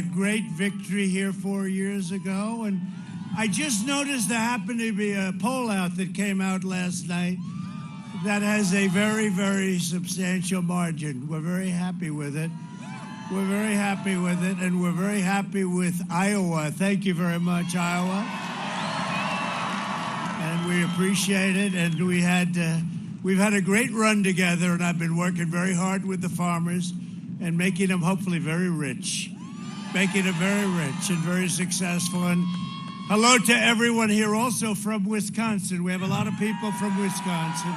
a great victory here 4 years ago, and I just noticed there happened to be a poll out that came out last night that has a very, very substantial margin. We're very happy with it. We're very happy with it, and we're very happy with Iowa. Thank you very much, Iowa. And we appreciate it, and we've had a great run together, and I've been working very hard with the farmers and making them hopefully very rich, making them very rich and very successful. And hello to everyone here also from Wisconsin. We have a lot of people from Wisconsin.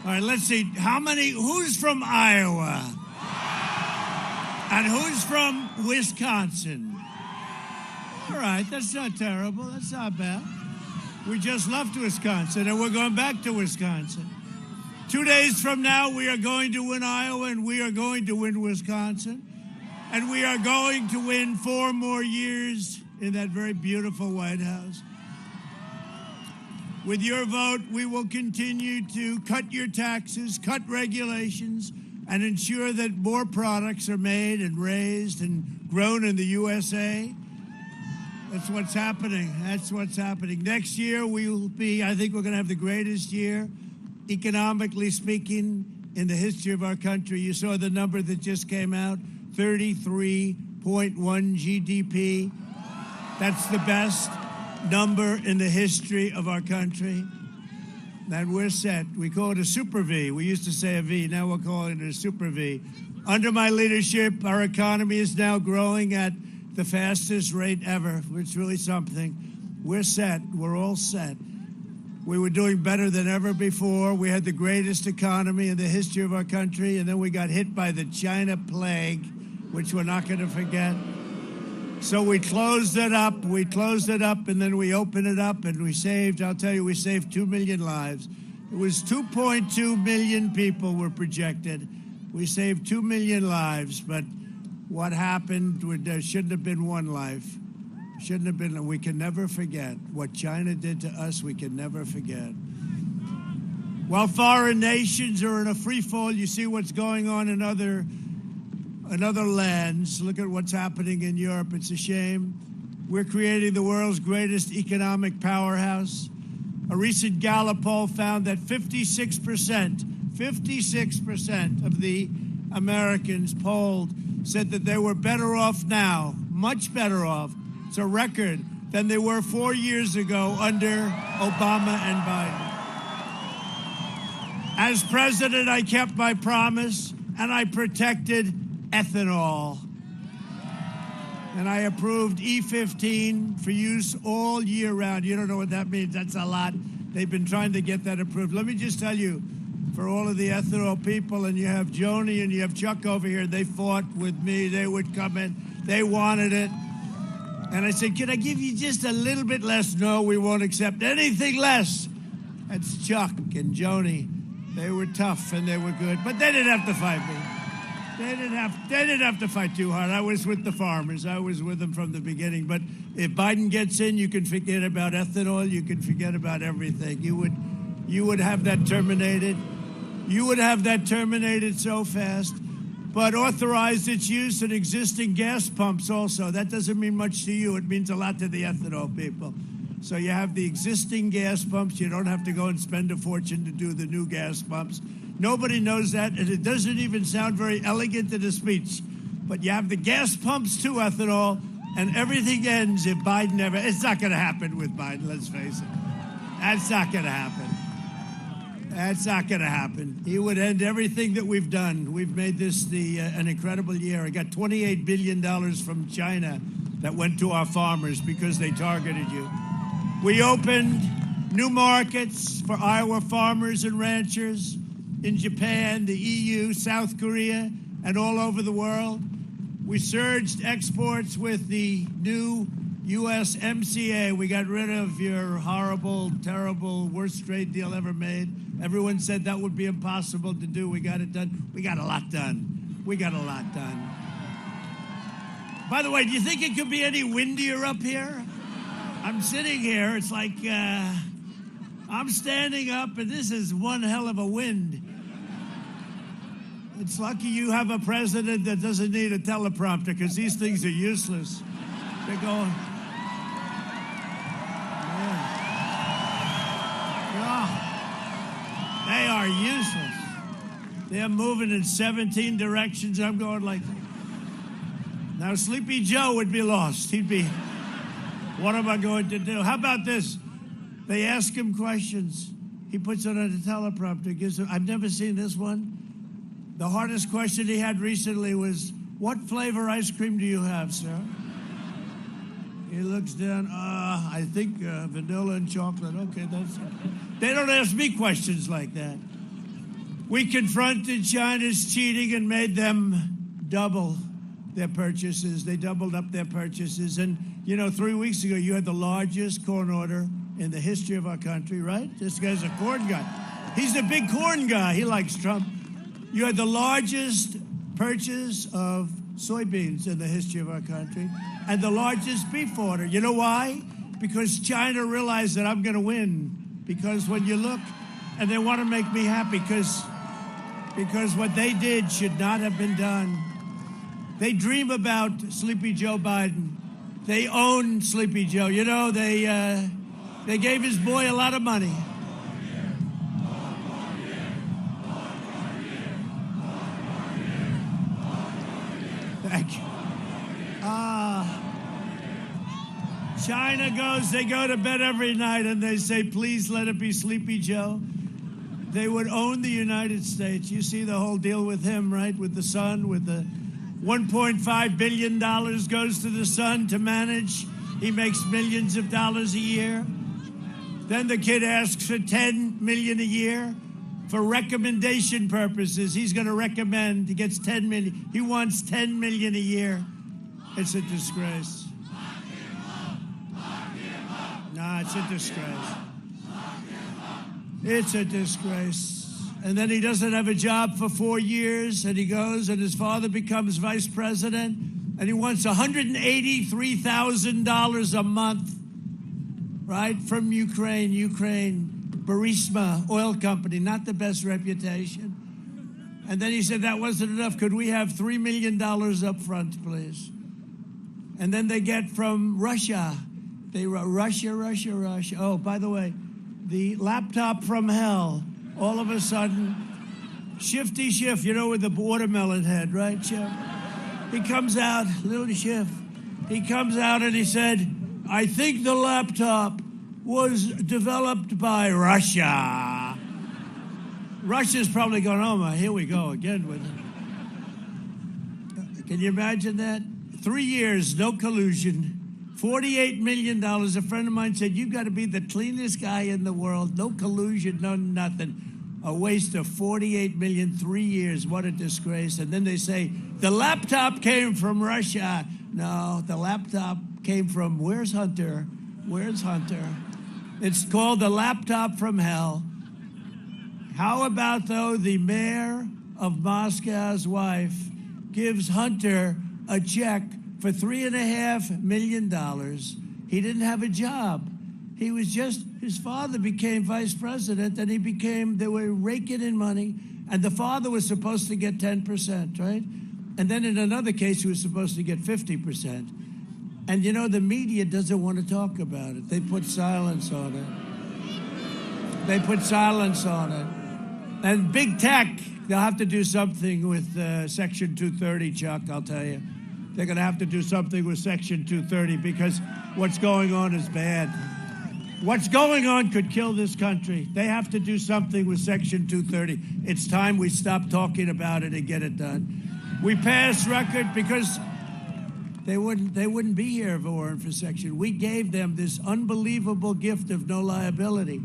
All right, let's see. Who's from Iowa? And who's from Wisconsin? All right, that's not terrible. That's not bad. We just left Wisconsin, and we're going back to Wisconsin. 2 days from now, we are going to win Iowa, and we are going to win Wisconsin. And we are going to win 4 more years in that very beautiful White House. With your vote, we will continue to cut your taxes, cut regulations, and ensure that more products are made and raised and grown in the USA. That's what's happening. That's what's happening. Next year, I think we're going to have the greatest year, economically speaking, in the history of our country. You saw the number that just came out, 33.1 GDP. That's the best number in the history of our country. And we're set. We call it a super V. We used to say a V. Now we're calling it a super V. Under my leadership, our economy is now growing at the fastest rate ever. It's really something. We're set. We're all set. We were doing better than ever before. We had the greatest economy in the history of our country, and then we got hit by the China plague, which we're not going to forget. So we closed it up. We closed it up, and then we opened it up, and we saved, I'll tell you, we saved 2 million lives. It was 2.2 million people were projected. We saved 2 million lives, but what happened, there shouldn't have been one life. Shouldn't have been. We can never forget what China did to us. We can never forget. While foreign nations are in a free fall, you see what's going on in other lands. Look at what's happening in Europe. It's a shame. We're creating the world's greatest economic powerhouse. A recent Gallup poll found that 56% of the Americans polled said that they were better off now, much better off. It's a record than they were 4 years ago under Obama and Biden. As president, I kept my promise, and I protected ethanol. And I approved E15 for use all year round. You don't know what that means. That's a lot. They've been trying to get that approved. Let me just tell you, for all of the ethanol people, and you have Joni and you have Chuck over here, they fought with me. They would come in. They wanted it. And I said, can I give you just a little bit less? No, we won't accept anything less. That's Chuck and Joni. They were tough and they were good, but they didn't have to fight me. They didn't have to fight too hard. I was with the farmers. I was with them from the beginning. But if Biden gets in, you can forget about ethanol. You can forget about everything. You would have that terminated. You would have that terminated so fast. But authorized its use in existing gas pumps also. That doesn't mean much to you. It means a lot to the ethanol people. So you have the existing gas pumps. You don't have to go and spend a fortune to do the new gas pumps. Nobody knows that, and it doesn't even sound very elegant in a speech. But you have the gas pumps to ethanol, and everything ends if Biden ever... It's not going to happen with Biden, let's face it. That's not going to happen. That's not going to happen. He would end everything that we've done. We've made this an incredible year. I got $28 billion from China that went to our farmers because they targeted you. We opened new markets for Iowa farmers and ranchers in Japan, the EU, South Korea, and all over the world. We surged exports with the new USMCA. We got rid of your horrible, terrible, worst trade deal ever made. Everyone said that would be impossible to do. We got it done. We got a lot done. We got a lot done. By the way, do you think it could be any windier up here? I'm sitting here. It's like I'm standing up, and this is one hell of a wind. It's lucky you have a president that doesn't need a teleprompter, because these things are useless. They're going. Oh, they are useless. They're moving in 17 directions. I'm going like. Now, Sleepy Joe would be lost. He'd be, what am I going to do? How about this? They ask him questions. He puts it on a teleprompter. Gives them, I've never seen this one. The hardest question he had recently was, what flavor ice cream do you have, sir? He looks down, I think vanilla and chocolate. Okay, that's it. They don't ask me questions like that. We confronted China's cheating and made them double their purchases. They doubled up their purchases. And, 3 weeks ago, you had the largest corn order in the history of our country, right? This guy's a corn guy. He's a big corn guy. He likes Trump. You had the largest purchase of soybeans in the history of our country and the largest beef order. You know why? Because China realized that I'm going to win. Because when you look, and they want to make me happy because what they did should not have been done. They dream about Sleepy Joe Biden. They own Sleepy Joe. They gave his boy a lot of money. Thank you. China they go to bed every night and they say, please let it be Sleepy Joe. They would own the United States. You see the whole deal with him, right? With the sun, with the $1.5 billion goes to the sun to manage. He makes millions of dollars a year. Then the kid asks for $10 million a year for recommendation purposes. He's going to recommend. He gets $10 million. He wants $10 million a year. It's a disgrace. Nah, it's a disgrace. It's a disgrace. And then he doesn't have a job for 4 years, and he goes, and his father becomes vice president, and he wants $183,000 a month, right, from Ukraine, Burisma Oil Company, not the best reputation. And then he said that wasn't enough. Could we have $3 million up front, please? And then they get from Russia. Russia. Oh, by the way, the laptop from hell. All of a sudden, Shifty Schiff, with the watermelon head, right, Schiff? He comes out, little Schiff. He comes out and he said, I think the laptop was developed by Russia. Russia's probably going, oh my, here we go again with it. Can you imagine that? 3 years, no collusion. $48 million. A friend of mine said, you've got to be the cleanest guy in the world. No collusion, no nothing. A waste of $48 million, 3 years. What a disgrace. And then they say, the laptop came from Russia. No, the laptop came from, where's Hunter? Where's Hunter? It's called the laptop from hell. How about, though, the mayor of Moscow's wife gives Hunter a check for $3.5 million. He didn't have a job. He was his father became vice president, and they were raking in money, and the father was supposed to get 10%, right? And then in another case, he was supposed to get 50%. And the media doesn't want to talk about it. They put silence on it. And big tech, they'll have to do something with Section 230, Chuck, I'll tell you. They're going to have to do something with Section 230 because what's going on is bad. What's going on could kill this country. They have to do something with Section 230. It's time we stop talking about it and get it done. We passed record because they wouldn't be here if it weren't for Section. We gave them this unbelievable gift of no liability,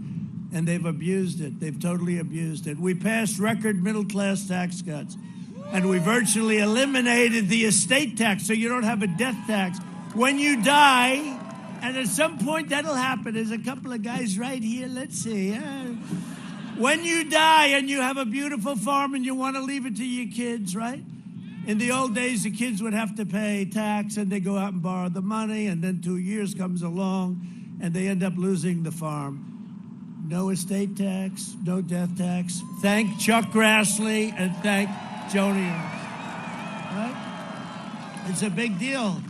and they've abused it. They've totally abused it. We passed record middle-class tax cuts. And we virtually eliminated the estate tax, so you don't have a death tax. When you die, and at some point that'll happen. There's a couple of guys right here. Let's see. When you die and you have a beautiful farm and you want to leave it to your kids, right? In the old days, the kids would have to pay tax, and they go out and borrow the money, and then 2 years comes along, and they end up losing the farm. No estate tax, no death tax. Thank Chuck Grassley, and thank Joni Ernst. Right? It's a big deal.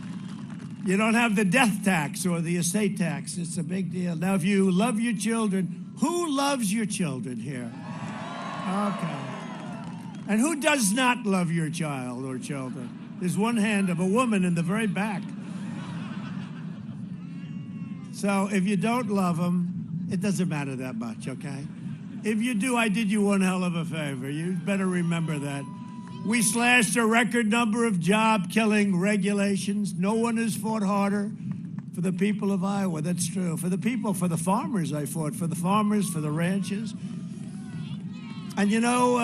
You don't have the death tax or the estate tax. It's a big deal. Now, if you love your children, who loves your children here? Okay. And who does not love your child or children? There's one hand of a woman in the very back. So if you don't love them, it doesn't matter that much, okay? If you do, I did you one hell of a favor. You better remember that. We slashed a record number of job-killing regulations. No one has fought harder for the people of Iowa. That's true. For the people, for the farmers, I fought. For the farmers, for the ranchers. And you know,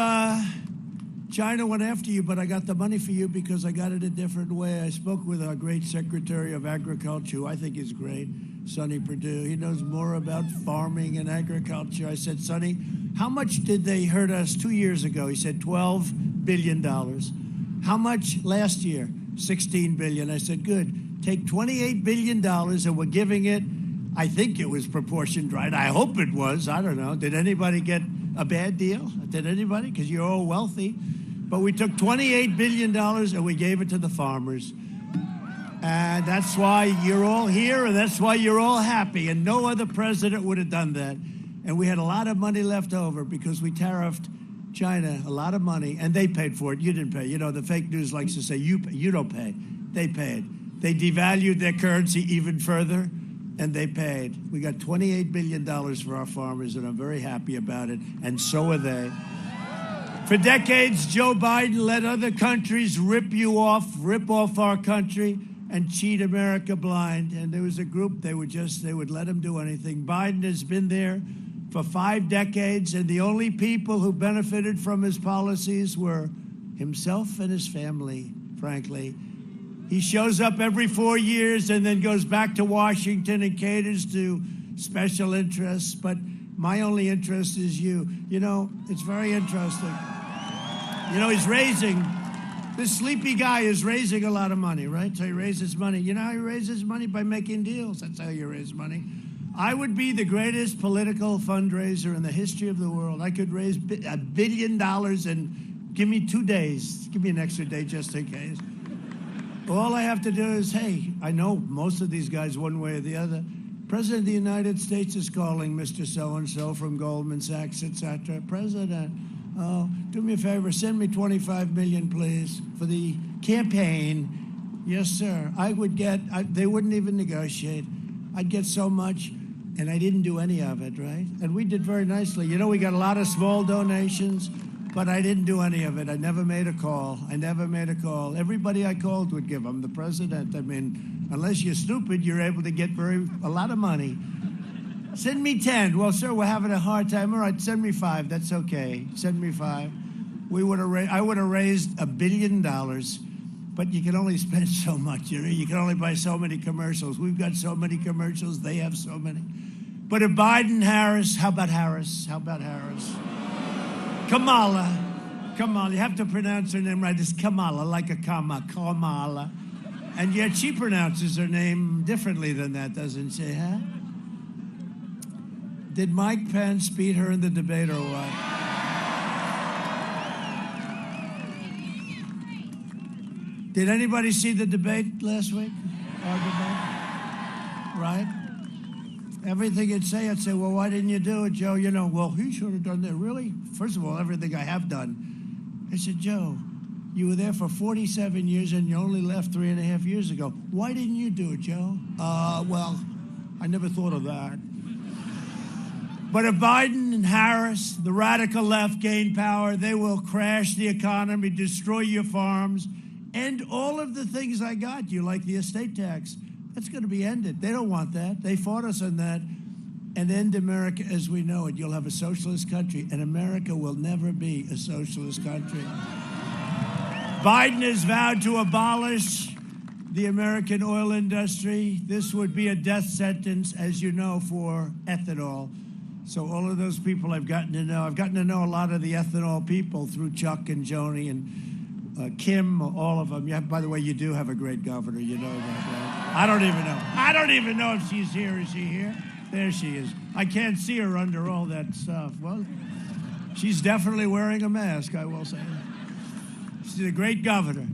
China went after you, but I got the money for you because I got it a different way. I spoke with our great Secretary of Agriculture, who I think is great, Sonny Perdue. He knows more about farming and agriculture. I said, Sonny, how much did they hurt us 2 years ago? He said, $12 billion. How much last year? $16 billion. I said, good. Take $28 billion and we're giving it, I think it was proportioned right. I hope it was. I don't know. Did anybody get a bad deal? Did anybody? Because you're all wealthy. But we took $28 billion and we gave it to the farmers. And that's why you're all here, and that's why you're all happy. And no other president would have done that. And we had a lot of money left over because we tariffed China a lot of money, and they paid for it. You didn't pay. You know, the fake news likes to say, you don't pay. They paid. They devalued their currency even further, and they paid. We got $28 billion for our farmers, and I'm very happy about it, and so are they. For decades, Joe Biden let other countries rip off our country, and cheat America blind. And there was a group, they would let him do anything. Biden has been there for 5 decades, and the only people who benefited from his policies were himself and his family, frankly. He shows up every 4 years and then goes back to Washington and caters to special interests. But my only interest is you. You know, it's very interesting. You know, this sleepy guy is raising a lot of money, right? So he raises money. You know how he raises money? By making deals. That's how you raise money. I would be the greatest political fundraiser in the history of the world. I could raise $1 billion and give me 2 days. Give me an extra day just in case. All I have to do is, hey, I know most of these guys one way or the other. President of the United States is calling Mr. So-and-so from Goldman Sachs, etc. President, oh, do me a favor, send me $25 million, please, for the campaign. Yes, sir. They wouldn't even negotiate. I'd get so much, and I didn't do any of it, right? And we did very nicely. You know, we got a lot of small donations, but I didn't do any of it. I never made a call. Everybody I called would give them. The president, I mean, unless you're stupid, you're able to get a lot of money. Send me 10. Well, sir, we're having a hard time. All right, send me 5. That's okay. Send me 5. I would have raised $1 billion, but you can only spend so much. You can only buy so many commercials. We've got so many commercials. They have so many. But if Biden, Harris, how about Harris? Kamala. You have to pronounce her name right. It's Kamala, like a comma, Kamala. And yet she pronounces her name differently than that, doesn't she, huh? Did Mike Pence beat her in the debate or what? Did anybody see the debate last week? Our debate? Right? Everything I'd say, well, why didn't you do it, Joe? You know, well, he should have done that. Really? First of all, everything I have done. I said, Joe, you were there for 47 years and you only left 3.5 years ago. Why didn't you do it, Joe? Well, I never thought of that. But if Biden and Harris, the radical left, gain power, they will crash the economy, destroy your farms, end all of the things I got you, like the estate tax. That's going to be ended. They don't want that. They fought us on that. And end America as we know it. You'll have a socialist country, and America will never be a socialist country. Biden has vowed to abolish the American oil industry. This would be a death sentence, as you know, for ethanol. So all of those people I've gotten to know a lot of the ethanol people through Chuck and Joni and Kim, all of them. Yeah, by the way, you do have a great governor. You know that, right? I don't even know if she's here. Is she here? There she is. I can't see her under all that stuff. Well, she's definitely wearing a mask, I will say. She's a great governor.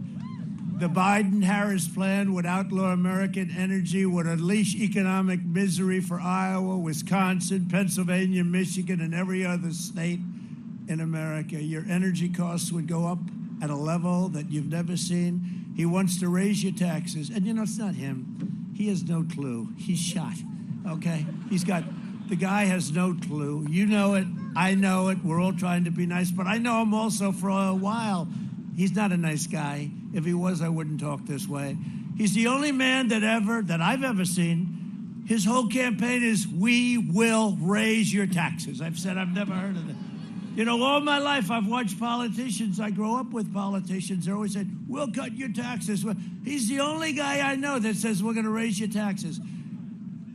The Biden-Harris plan would outlaw American energy, would unleash economic misery for Iowa, Wisconsin, Pennsylvania, Michigan, and every other state in America. Your energy costs would go up at a level that you've never seen. He wants to raise your taxes. And, you know, it's not him. He has no clue. He's shot, okay? The guy has no clue. You know it. I know it. We're all trying to be nice. But I know him also for a while. He's not a nice guy. If he was, I wouldn't talk this way. He's the only man that I've ever seen. His whole campaign is, we will raise your taxes. I've said I've never heard of it. You know, all my life I've watched politicians. I grow up with politicians. They always said, we'll cut your taxes. He's the only guy I know that says we're going to raise your taxes.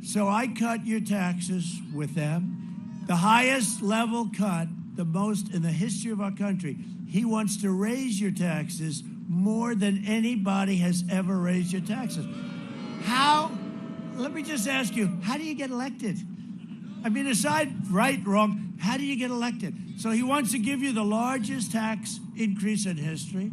So I cut your taxes with them. The highest level cut, the most in the history of our country. He wants to raise your taxes more than anybody has ever raised your taxes. How? Let me just ask you, how do you get elected? I mean, aside right, wrong, how do you get elected? So he wants to give you the largest tax increase in history.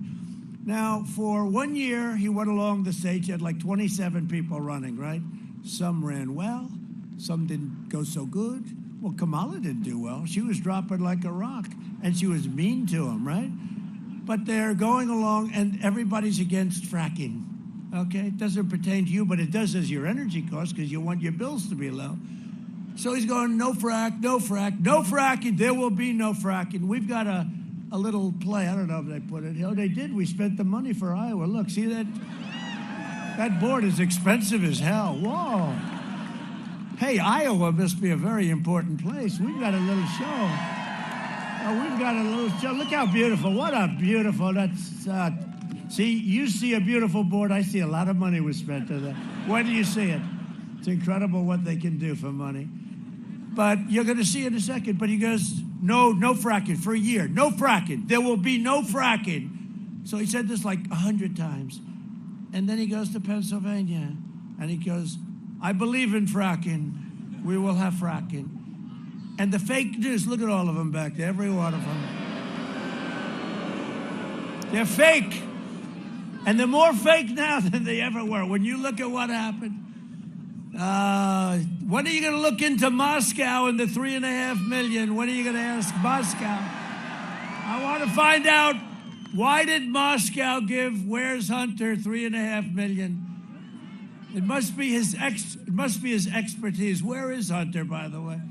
Now, for 1 year, he went along the stage. He had like 27 people running, right? Some ran well. Some didn't go so good. Well, Kamala didn't do well. She was dropping like a rock, and she was mean to him, right? But they're going along, and everybody's against fracking, okay? It doesn't pertain to you, but it does as your energy costs because you want your bills to be low. So he's going, no frack, no frack, no fracking. There will be no fracking. We've got a little play. I don't know if they put it. Oh, they did. We spent the money for Iowa. Look, see that? That board is expensive as hell. Whoa. Hey, Iowa must be a very important place. We've got a little show. Oh, we've got a little show. Look how beautiful. What a beautiful, see, you see a beautiful board. I see a lot of money was spent on that. Where do you see it? It's incredible what they can do for money. But you're going to see in a second. But he goes, no fracking for a year. No fracking. There will be no fracking. So he said this like 100 times. And then he goes to Pennsylvania. And he goes, I believe in fracking. We will have fracking. And the fake news, look at all of them back there, every one of them. They're fake. And they're more fake now than they ever were. When you look at what happened, when are you going to look into Moscow and the 3.5 million? When are you going to ask Moscow? I want to find out, why did Moscow give Where's Hunter 3.5 million? It must be his expertise. Where is Hunter, by the way?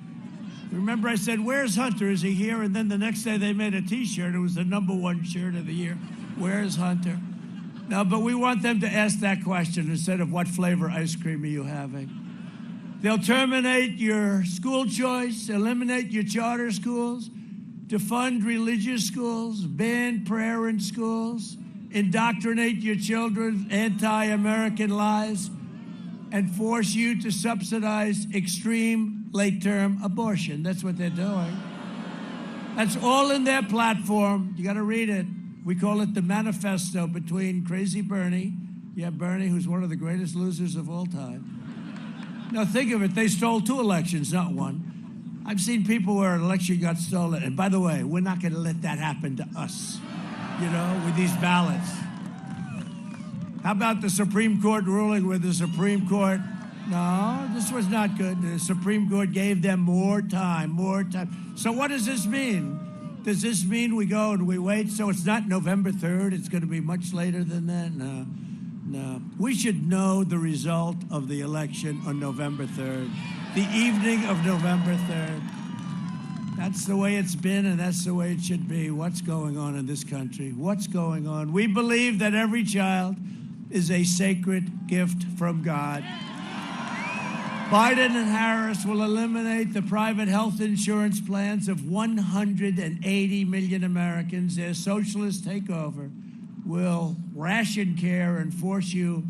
Remember I said, where's Hunter? Is he here? And then the next day they made a T-shirt. It was the #1 shirt of the year. Where's Hunter? No, but we want them to ask that question instead of what flavor ice cream are you having. They'll terminate your school choice, eliminate your charter schools, defund religious schools, ban prayer in schools, indoctrinate your children with anti-American lies, and force you to subsidize extreme late-term abortion. That's what they're doing. That's all in their platform. You got to read it. We call it the manifesto between Crazy Bernie. Yeah, Bernie, who's one of the greatest losers of all time. Now, think of it. They stole 2 elections, not 1. I've seen people where an election got stolen. And by the way, we're not going to let that happen to us, you know, with these ballots. How about the Supreme Court ruling where the Supreme Court... No, this was not good. The Supreme Court gave them more time. So what does this mean? Does this mean we go and we wait? So it's not November 3rd. It's going to be much later than that? No. We should know the result of the election on November 3rd, the evening of November 3rd. That's the way it's been, and that's the way it should be. What's going on in this country? What's going on? We believe that every child is a sacred gift from God. Biden and Harris will eliminate the private health insurance plans of 180 million Americans. Their socialist takeover will ration care and force you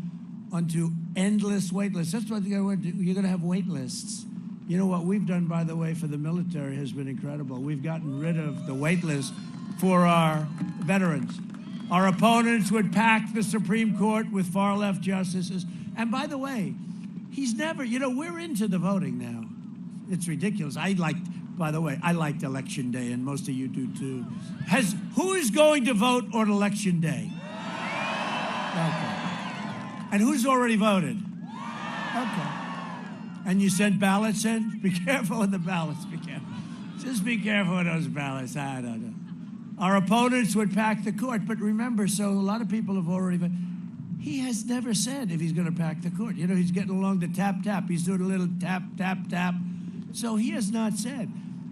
onto endless wait lists. That's what you're going to do. You're going to have wait lists. You know what we've done, by the way, for the military has been incredible. We've gotten rid of the wait list for our veterans. Our opponents would pack the Supreme Court with far-left justices. And by the way, he's never, you know, we're into the voting now. It's ridiculous. I like By the way, I liked Election Day, and most of you do too. Who is going to vote on Election Day? Okay. And who's already voted? Okay. And you sent ballots in? Be careful with the ballots. Be careful. Just be careful with those ballots. I don't know. Our opponents would pack the court, but remember, so a lot of people have already voted. He has never said if he's going to pack the court. You know, he's getting along to tap, tap. He's doing a little tap, tap, tap. So he has not said.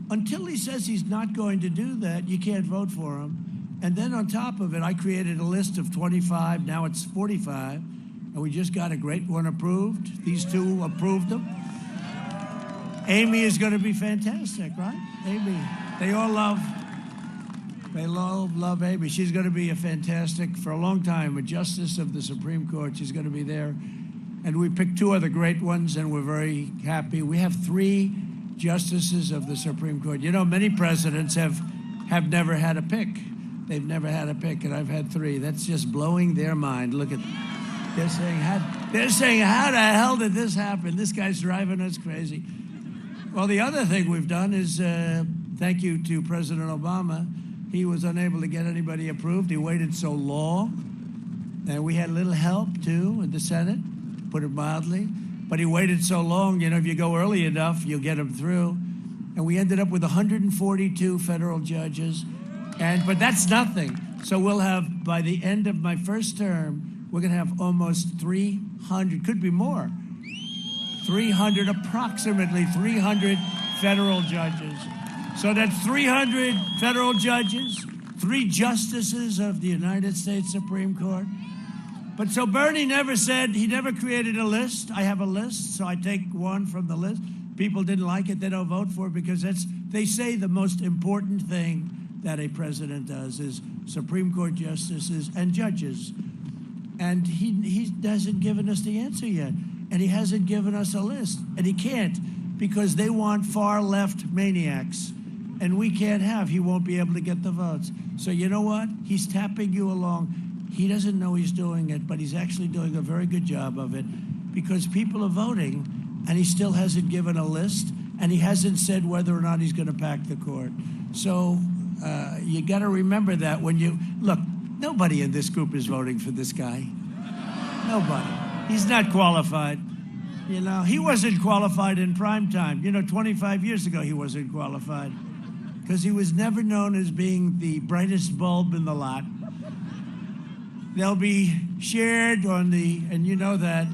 Until he says he's not going to do that, you can't vote for him. And then on top of it, I created a list of 25. Now it's 45. And we just got a great one approved. These two approved them. Amy is going to be fantastic, right? Amy. They all love Amy. She's going to be a fantastic, for a long time, a justice of the Supreme Court. She's going to be there. And we picked two other great ones, and we're very happy. We have 3 justices of the Supreme Court. You know, many presidents have never had a pick. They've never had a pick, and I've had 3. That's just blowing their mind. Look at, they're saying, how the hell did this happen? This guy's driving us crazy. Well, the other thing we've done is, thank you to President Obama. He was unable to get anybody approved. He waited so long. And we had a little help, too, in the Senate, put it mildly. But he waited so long, you know, if you go early enough, you'll get him through. And we ended up with 142 federal judges. But that's nothing. So we'll have, by the end of my first term, we're going to have almost 300, could be more, 300, approximately 300 federal judges. So that's 300 federal judges, 3 justices of the United States Supreme Court. But so Bernie never said, he never created a list. I have a list, so I take one from the list. People didn't like it, they don't vote for it because they say the most important thing that a president does is Supreme Court justices and judges. And he hasn't given us the answer yet. And he hasn't given us a list. And he can't because they want far left maniacs. And we can't have, he won't be able to get the votes. So you know what? He's tapping you along. He doesn't know he's doing it, but he's actually doing a very good job of it because people are voting and he still hasn't given a list and he hasn't said whether or not he's going to pack the court. So you got to remember that when you, look, nobody in this group is voting for this guy. Nobody. He's not qualified. You know, he wasn't qualified in prime time. You know, 25 years ago, he wasn't qualified because he was never known as being the brightest bulb in the lot. They'll be shared on the, and you know that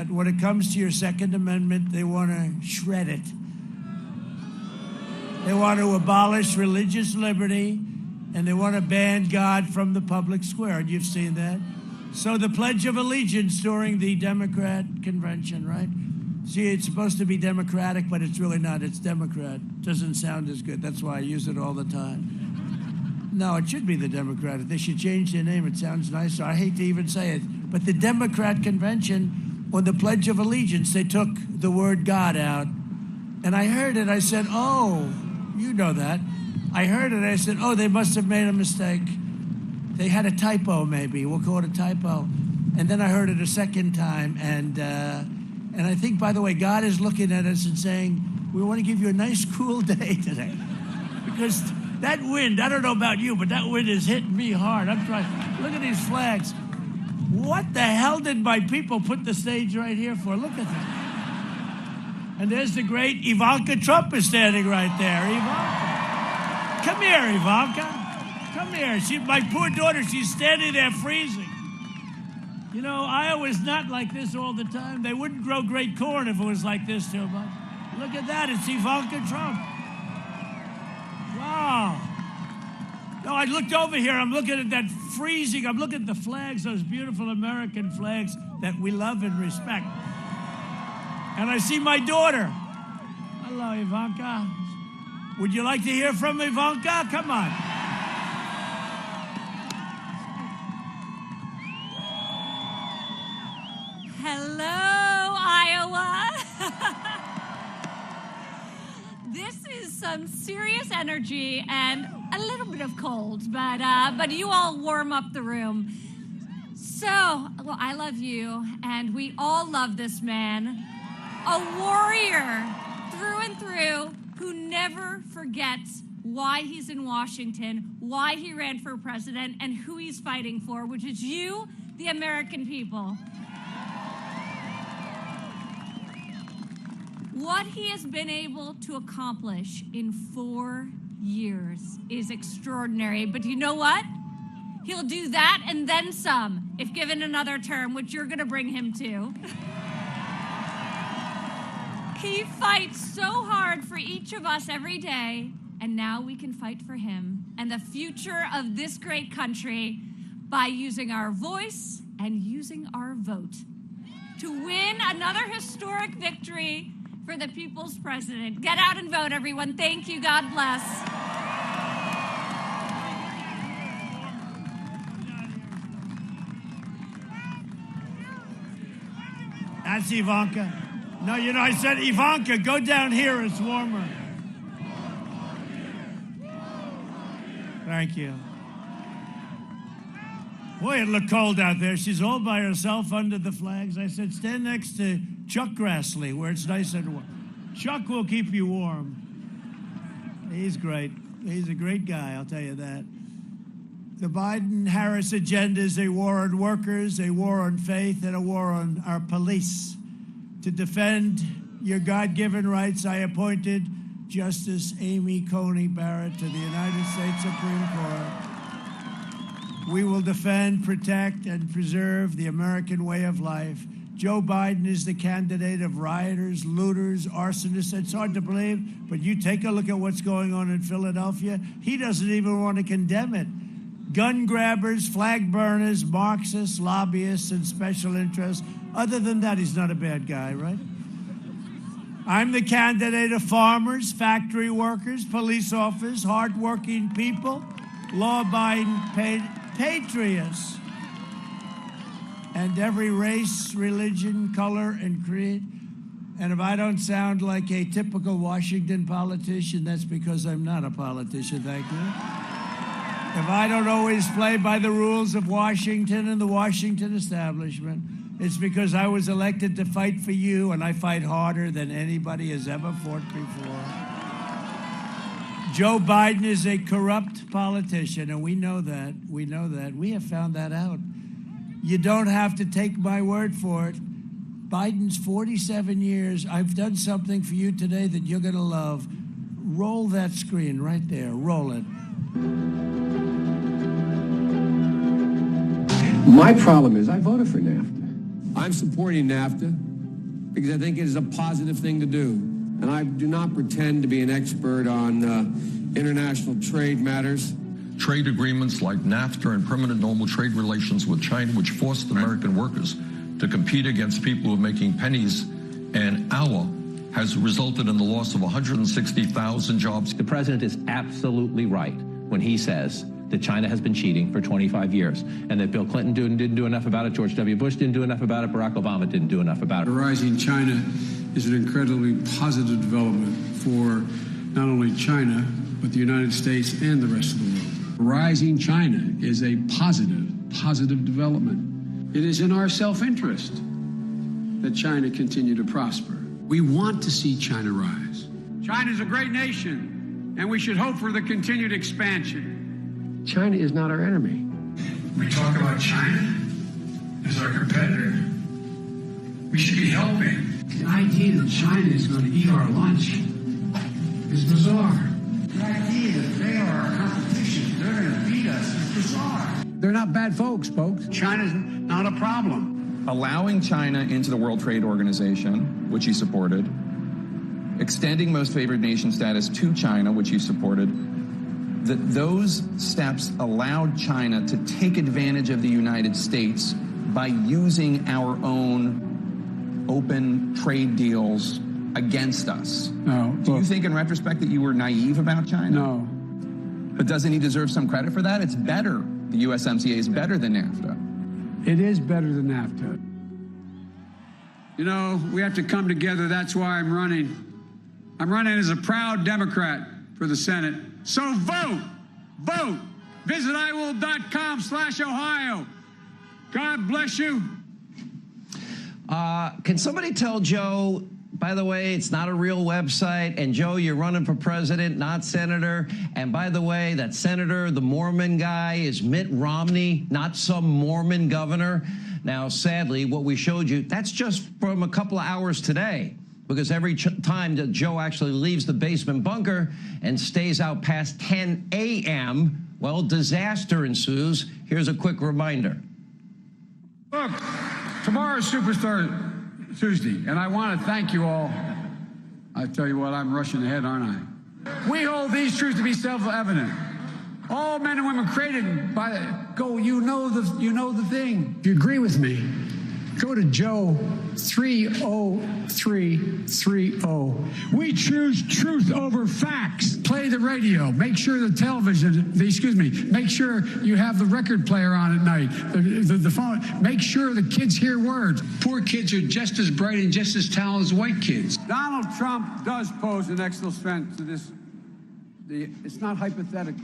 when it comes to your Second Amendment, they want to shred it. They want to abolish religious liberty, and they want to ban God from the public square. And you've seen that. So the Pledge of Allegiance during the Democrat convention, right? See, it's supposed to be Democratic, but it's really not. It's Democrat. Doesn't sound as good. That's why I use it all the time. No, it should be the Democratic. They should change their name. It sounds nicer. I hate to even say it. But the Democrat convention, on the Pledge of Allegiance, they took the word God out. And I heard it. I said, oh, you know that. I heard it. I said, oh, they must have made a mistake. They had a typo, maybe. We'll call it a typo. And then I heard it a second time. And I think, by the way, God is looking at us and saying, we want to give you a nice, cool day today. Because that wind, I don't know about you, but that wind is hitting me hard. I'm trying. Look at these flags. What the hell did my people put the stage right here for? Look at this. And there's the great Ivanka Trump is standing right there. Ivanka. Come here, Ivanka. Come here. My poor daughter, she's standing there freezing. You know, Iowa is not like this all the time. They wouldn't grow great corn if it was like this too much. Look at that. It's Ivanka Trump. Wow. No, I looked over here. I'm looking at that freezing. I'm looking at the flags, those beautiful American flags that we love and respect. And I see my daughter. Hello, Ivanka. Would you like to hear from Ivanka? Come on. Hello, Iowa. This is some serious energy and a little bit of cold, but you all warm up the room. So, well, I love you, and we all love this man. A warrior through and through, who never forgets why he's in Washington, why he ran for president, and who he's fighting for, which is you, the American people. What he has been able to accomplish in 4 years is extraordinary. But you know what? He'll do that and then some if given another term, which you're going to bring him to. He fights so hard for each of us every day, and now we can fight for him and the future of this great country by using our voice and using our vote to win another historic victory for the people's president. Get out and vote, everyone. Thank you. God bless. That's Ivanka. No, you know, I said, Ivanka, go down here. It's warmer. Thank you. Boy, it looked cold out there. She's all by herself under the flags. I said, stand next to Chuck Grassley, where it's nice and warm. Chuck will keep you warm. He's great. He's a great guy, I'll tell you that. The Biden-Harris agenda is a war on workers, a war on faith, and a war on our police. To defend your God-given rights, I appointed Justice Amy Coney Barrett to the United States Supreme Court. We will defend, protect, and preserve the American way of life. Joe Biden is the candidate of rioters, looters, arsonists. It's hard to believe, but you take a look at what's going on in Philadelphia. He doesn't even want to condemn it. Gun grabbers, flag burners, Marxists, lobbyists, and special interests. Other than that, he's not a bad guy, right? I'm the candidate of farmers, factory workers, police officers, hardworking people, law-abiding patriots, and every race, religion, color, and creed. And if I don't sound like a typical Washington politician, that's because I'm not a politician, thank you. If I don't always play by the rules of Washington and the Washington establishment, it's because I was elected to fight for you, and I fight harder than anybody has ever fought before. Joe Biden is a corrupt politician, and we know that. We know that. We have found that out. You don't have to take my word for it. Biden's 47 years. I've done something for you today that you're going to love. Roll that screen right there. Roll it. My problem is I voted for NAFTA. I'm supporting NAFTA because I think it is a positive thing to do. And I do not pretend to be an expert on international trade matters. Trade agreements like NAFTA and permanent normal trade relations with China, which forced American workers to compete against people who are making pennies an hour, has resulted in the loss of 160,000 jobs. The president is absolutely right when he says that China has been cheating for 25 years and that Bill Clinton didn't do enough about it, George W. Bush didn't do enough about it, Barack Obama didn't do enough about it. The rising China is an incredibly positive development for not only China, but the United States and the rest of the world. Rising China is a positive development. It is in our self-interest that China continue to prosper. We want to see China rise. China is a great nation, and we should hope for the continued expansion. China is not our enemy. We talk about China as our competitor. We should be helping. The idea that China is going to eat our lunch is bizarre. The idea that they are our competition, they're going to beat us, is bizarre. They're not bad folks. China's not a problem. Allowing China into the World Trade Organization, which he supported, extending most favored nation status to China, which he supported, that those steps allowed China to take advantage of the United States by using our own open trade deals against us. No. Do you think in retrospect that you were naive about China? No. But doesn't he deserve some credit for that? It's better. The USMCA is better than NAFTA. It is better than NAFTA. You know, we have to come together. That's why I'm running. I'm running as a proud Democrat for the Senate. So vote. Visit iwill.com/Ohio. God bless you. Can somebody tell Joe by the way, it's not a real website. And Joe, you're running for president, not senator. And by the way, that senator, the Mormon guy, is Mitt Romney, not some Mormon governor. Now, sadly, what we showed you, that's just from a couple of hours today, because every time that Joe actually leaves the basement bunker and stays out past 10 a.m., well, disaster ensues. Here's a quick reminder. Look, tomorrow's Superstar Tuesday, and I want to thank you all. I tell you what, I'm rushing ahead, aren't I? We hold these truths to be self-evident. All men and women created by you know the thing. If you agree with me, go to Joe 30330. We choose truth over facts. Play the radio. Make sure the television, make sure you have the record player on at night, the phone. Make sure the kids hear words. Poor kids are just as bright and just as talented as white kids. Donald Trump does pose an excellent threat to this. It's not hypothetical.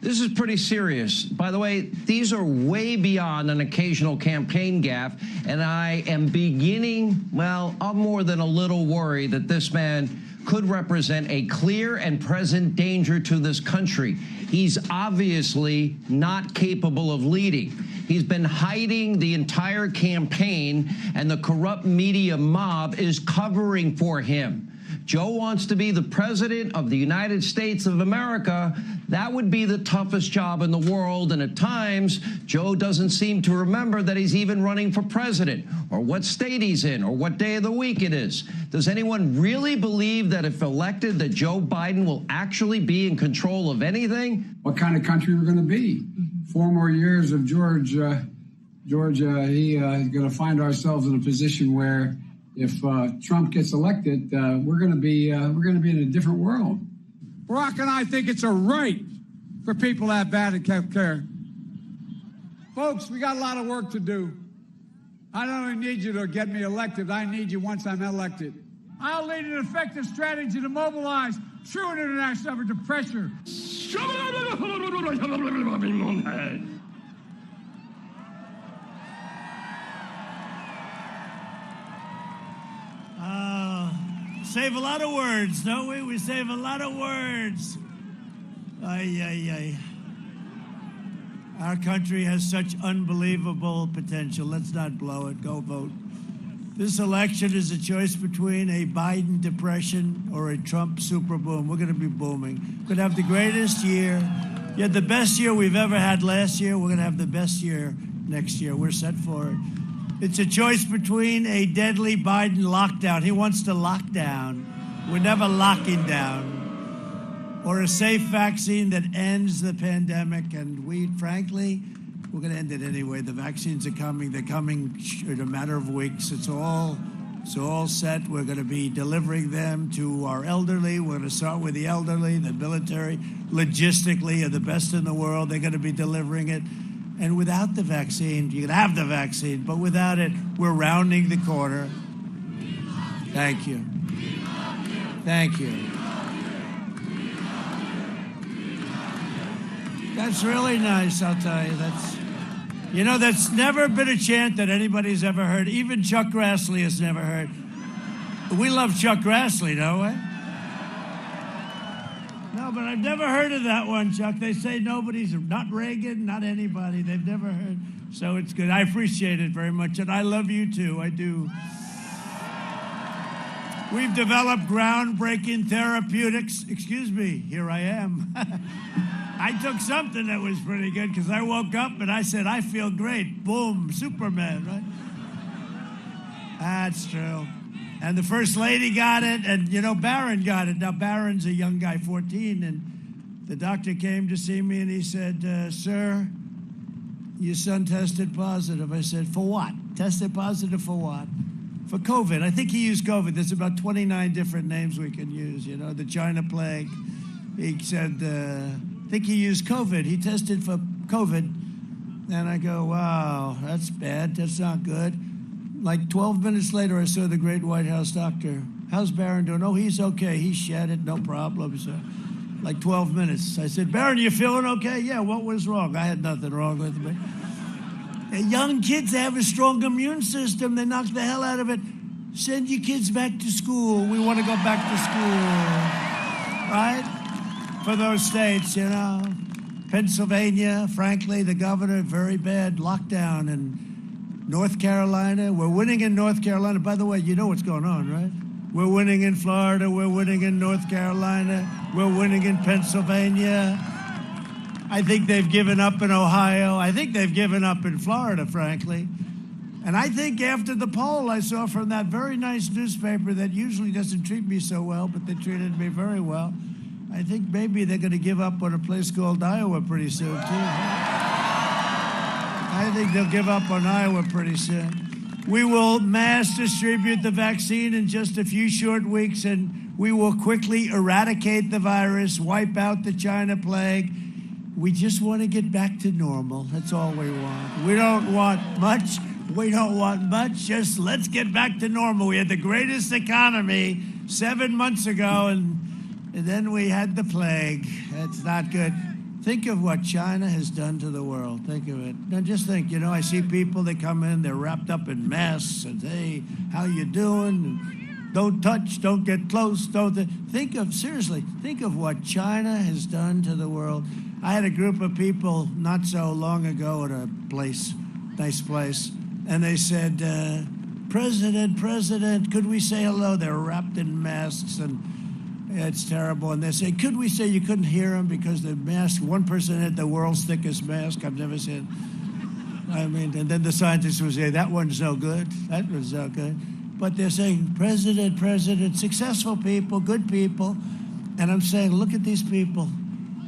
This is pretty serious. By the way, these are way beyond an occasional campaign gaffe, and I am beginning, well, I'm more than a little worried that this man could represent a clear and present danger to this country. He's obviously not capable of leading. He's been hiding the entire campaign, and the corrupt media mob is covering for him. Joe wants to be the president of the United States of America. That would be the toughest job in the world. And at times, Joe doesn't seem to remember that he's even running for president, or what state he's in, or what day of the week it is. Does anyone really believe that if elected, that Joe Biden will actually be in control of anything? What kind of country we're going to be? 4 more years of Georgia, is going to find ourselves in a position where if Trump gets elected, we're going to be in a different world. Barack and I think it's a right for people to have bad health care. Folks, we got a lot of work to do. I don't only need you to get me elected, I need you once I'm elected. I'll lead an effective strategy to mobilize true international effort to pressure. Save a lot of words, don't we? We save a lot of words. Our country has such unbelievable potential. Let's not blow it. Go vote. This election is a choice between a Biden depression or a Trump super boom. We're going to be booming. We're going to have the greatest year. You had the best year we've ever had last year. We're going to have the best year next year. We're set for it. It's a choice between a deadly Biden lockdown. He wants to lock down. We're never locking down. Or a safe vaccine that ends the pandemic. And frankly, we're going to end it anyway. The vaccines are coming. They're coming in a matter of weeks. It's all set. We're going to be delivering them to our elderly. We're going to start with the elderly, the military. Logistically are the best in the world. They're going to be delivering it. And without the vaccine, you can have the vaccine, but without it, we're rounding the corner. Thank you. Thank you. That's really nice, I'll tell you. That's never been a chant that anybody's ever heard. Even Chuck Grassley has never heard. We love Chuck Grassley, don't we? No, but I've never heard of that one, Chuck. They say nobody's, not Reagan, not anybody. They've never heard. So it's good. I appreciate it very much. And I love you, too. I do. We've developed groundbreaking therapeutics. Excuse me. Here I am. I took something that was pretty good because I woke up and I said, I feel great. Boom. Superman, right? That's true. And the First Lady got it, and, Barron got it. Now, Barron's a young guy, 14, and the doctor came to see me, and he said, sir, your son tested positive. I said, for what? Tested positive for what? For COVID. I think he used COVID. There's about 29 different names we can use, the China plague. He said, I think he used COVID. He tested for COVID. And I go, wow, that's bad. That's not good. Like 12 minutes later, I saw the great White House doctor. How's Barron doing? Oh, he's okay. He shed it, no problem. So, like 12 minutes. I said, Barron, you feeling okay? Yeah, what was wrong? I had nothing wrong with me. And young kids have a strong immune system. They knock the hell out of it. Send your kids back to school. We want to go back to school, right? For those states, you know. Pennsylvania, frankly, the governor, very bad lockdown. And North Carolina, we're winning in North Carolina. By the way, you know what's going on, right? We're winning in Florida. We're winning in North Carolina. We're winning in Pennsylvania. I think they've given up in Ohio. I think they've given up in Florida, frankly. And I think after the poll I saw from that very nice newspaper that usually doesn't treat me so well, but they treated me very well, I think maybe they're going to give up on a place called Iowa pretty soon, too. I think they'll give up on Iowa pretty soon. We will mass distribute the vaccine in just a few short weeks, and we will quickly eradicate the virus, wipe out the China plague. We just want to get back to normal. That's all we want. We don't want much. We don't want much. Just let's get back to normal. We had the greatest economy 7 months ago, and then we had the plague. That's not good. Think of what China has done to the world. Think of it. Now just think, you know, I see people that come in, they're wrapped up in masks, and hey, how you doing? And don't touch, don't get close, think of what China has done to the world. I had a group of people not so long ago at a place, nice place, and they said, President, could we say hello? They're wrapped in masks, and it's terrible. And they say, could we say you couldn't hear them because the mask, one person had the world's thickest mask. I've never seen. I mean, and then the scientists would say, that one's no good. That one's no good. But they're saying, President, successful people, good people. And I'm saying, look at these people.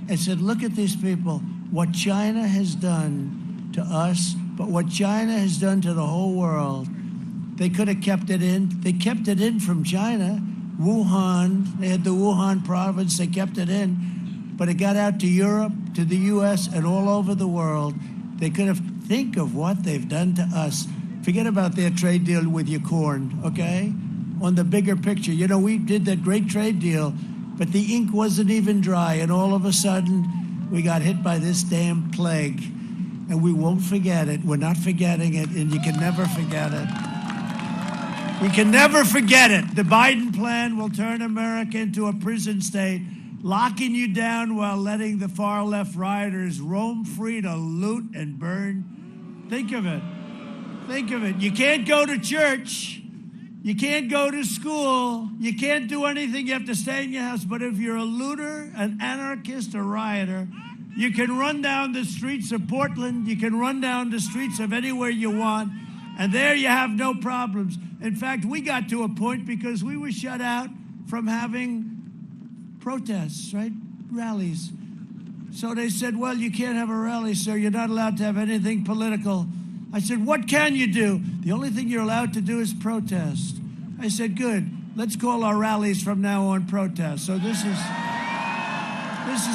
I said, look at these people. What China has done to us, but what China has done to the whole world. They could have kept it in. They kept it in from China. Wuhan, they had the Wuhan province, they kept it in, but it got out to Europe, to the U.S., and all over the world. They could have, think of what they've done to us. Forget about their trade deal with your corn, okay? On the bigger picture, you know, we did that great trade deal, but the ink wasn't even dry, and all of a sudden, we got hit by this damn plague, and we won't forget it. We're not forgetting it, and you can never forget it. We can never forget it. The Biden plan will turn America into a prison state, locking you down while letting the far-left rioters roam free to loot and burn. Think of it. Think of it. You can't go to church. You can't go to school. You can't do anything. You have to stay in your house. But if you're a looter, an anarchist, a rioter, you can run down the streets of Portland. You can run down the streets of anywhere you want. And there you have no problems. In fact, we got to a point because we were shut out from having protests, right? Rallies. So they said, well, you can't have a rally, sir. You're not allowed to have anything political. I said, what can you do? The only thing you're allowed to do is protest. I said, good. Let's call our rallies from now on protests. So this is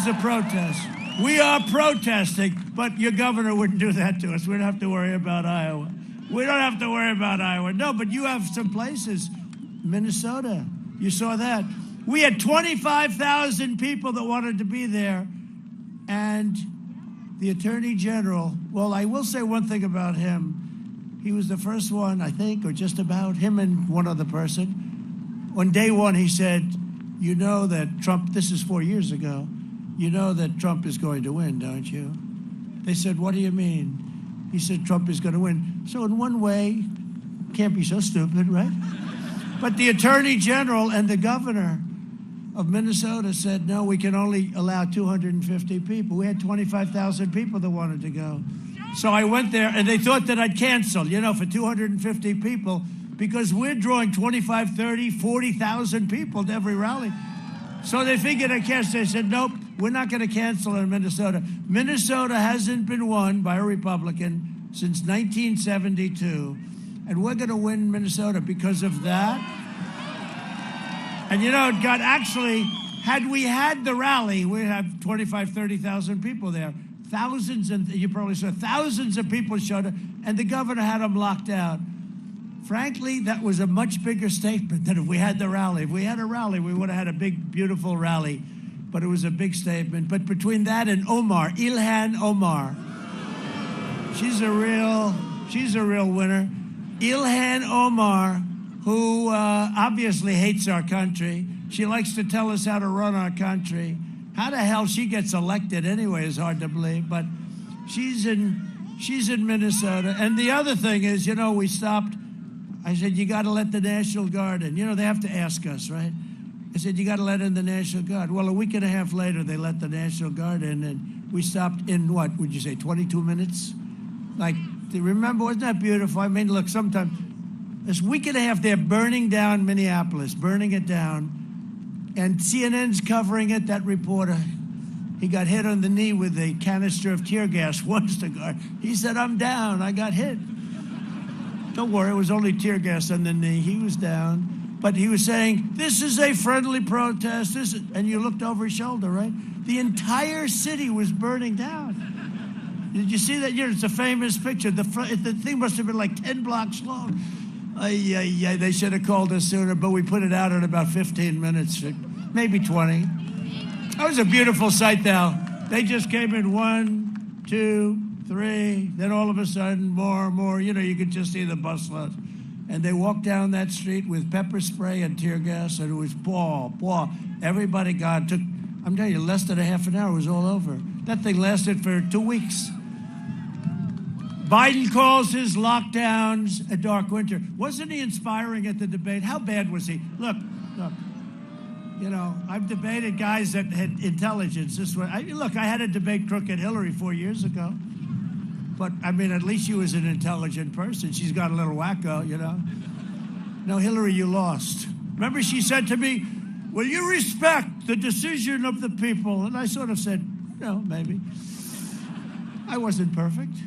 a protest. We are protesting, but your governor wouldn't do that to us. We don't have to worry about Iowa. We don't have to worry about Iowa. No, but you have some places. Minnesota, you saw that. We had 25,000 people that wanted to be there. And the Attorney General, well, I will say one thing about him. He was the first one, I think, or just about, him and one other person. On day one, he said, you know that Trump, this is 4 years ago, you know that Trump is going to win, don't you? They said, what do you mean? He said, Trump is going to win. So in one way, can't be so stupid, right? But the Attorney General and the governor of Minnesota said, no, we can only allow 250 people. We had 25,000 people that wanted to go. So I went there, and they thought that I'd cancel, you know, for 250 people, because we're drawing 25, 30, 40,000 people to every rally. So they figured I'd cancel. They said, nope, we're not going to cancel in Minnesota. Minnesota hasn't been won by a Republican since 1972, and we're going to win Minnesota because of that. And, you know, it got actually, had we had the rally, we'd have 25, 30,000 people there. Thousands, and you probably saw thousands of people showed up, and the governor had them locked out. Frankly, that was a much bigger statement than if we had the rally. If we had a rally, we would have had a big, beautiful rally. But it was a big statement. But between that and Omar, Ilhan Omar, she's a real winner. Ilhan Omar, who obviously hates our country. She likes to tell us how to run our country. How the hell she gets elected anyway is hard to believe, but she's in Minnesota. And the other thing is, you know, we stopped. I said, you got to let the National Guard in. You know, they have to ask us, right? I said, you got to let in the National Guard. Well, a week and a half later, they let the National Guard in, and we stopped in, what would you say, 22 minutes? Like, do you remember? Wasn't that beautiful? I mean, look, sometimes, this week and a half, they're burning down Minneapolis, burning it down. And CNN's covering it. That reporter, he got hit on the knee with a canister of tear gas once. The guard, he said, I'm down. I got hit. Don't worry, it was only tear gas on the knee. He was down. But he was saying, this is a friendly protest. And you looked over his shoulder, right? The entire city was burning down. Did you see that? It's a famous picture. The thing must have been like 10 blocks long. They should have called us sooner, but we put it out in about 15 minutes, maybe 20. That was a beautiful sight, though. They just came in 1, 2, 3. Then all of a sudden, more and more. You know, you could just see the bus loads. And they walked down that street with pepper spray and tear gas, and it was paw. Everybody took, I'm telling you, less than a half an hour, it was all over. That thing lasted for 2 weeks. Biden calls his lockdowns a dark winter. Wasn't he inspiring at the debate? How bad was he? Look. You know, I've debated guys that had intelligence. I had a debate crooked Hillary 4 years ago. But, I mean, at least she was an intelligent person. She's got a little wacko, you know. No, Hillary, you lost. Remember, she said to me, will you respect the decision of the people? And I sort of said, no, maybe. I wasn't perfect.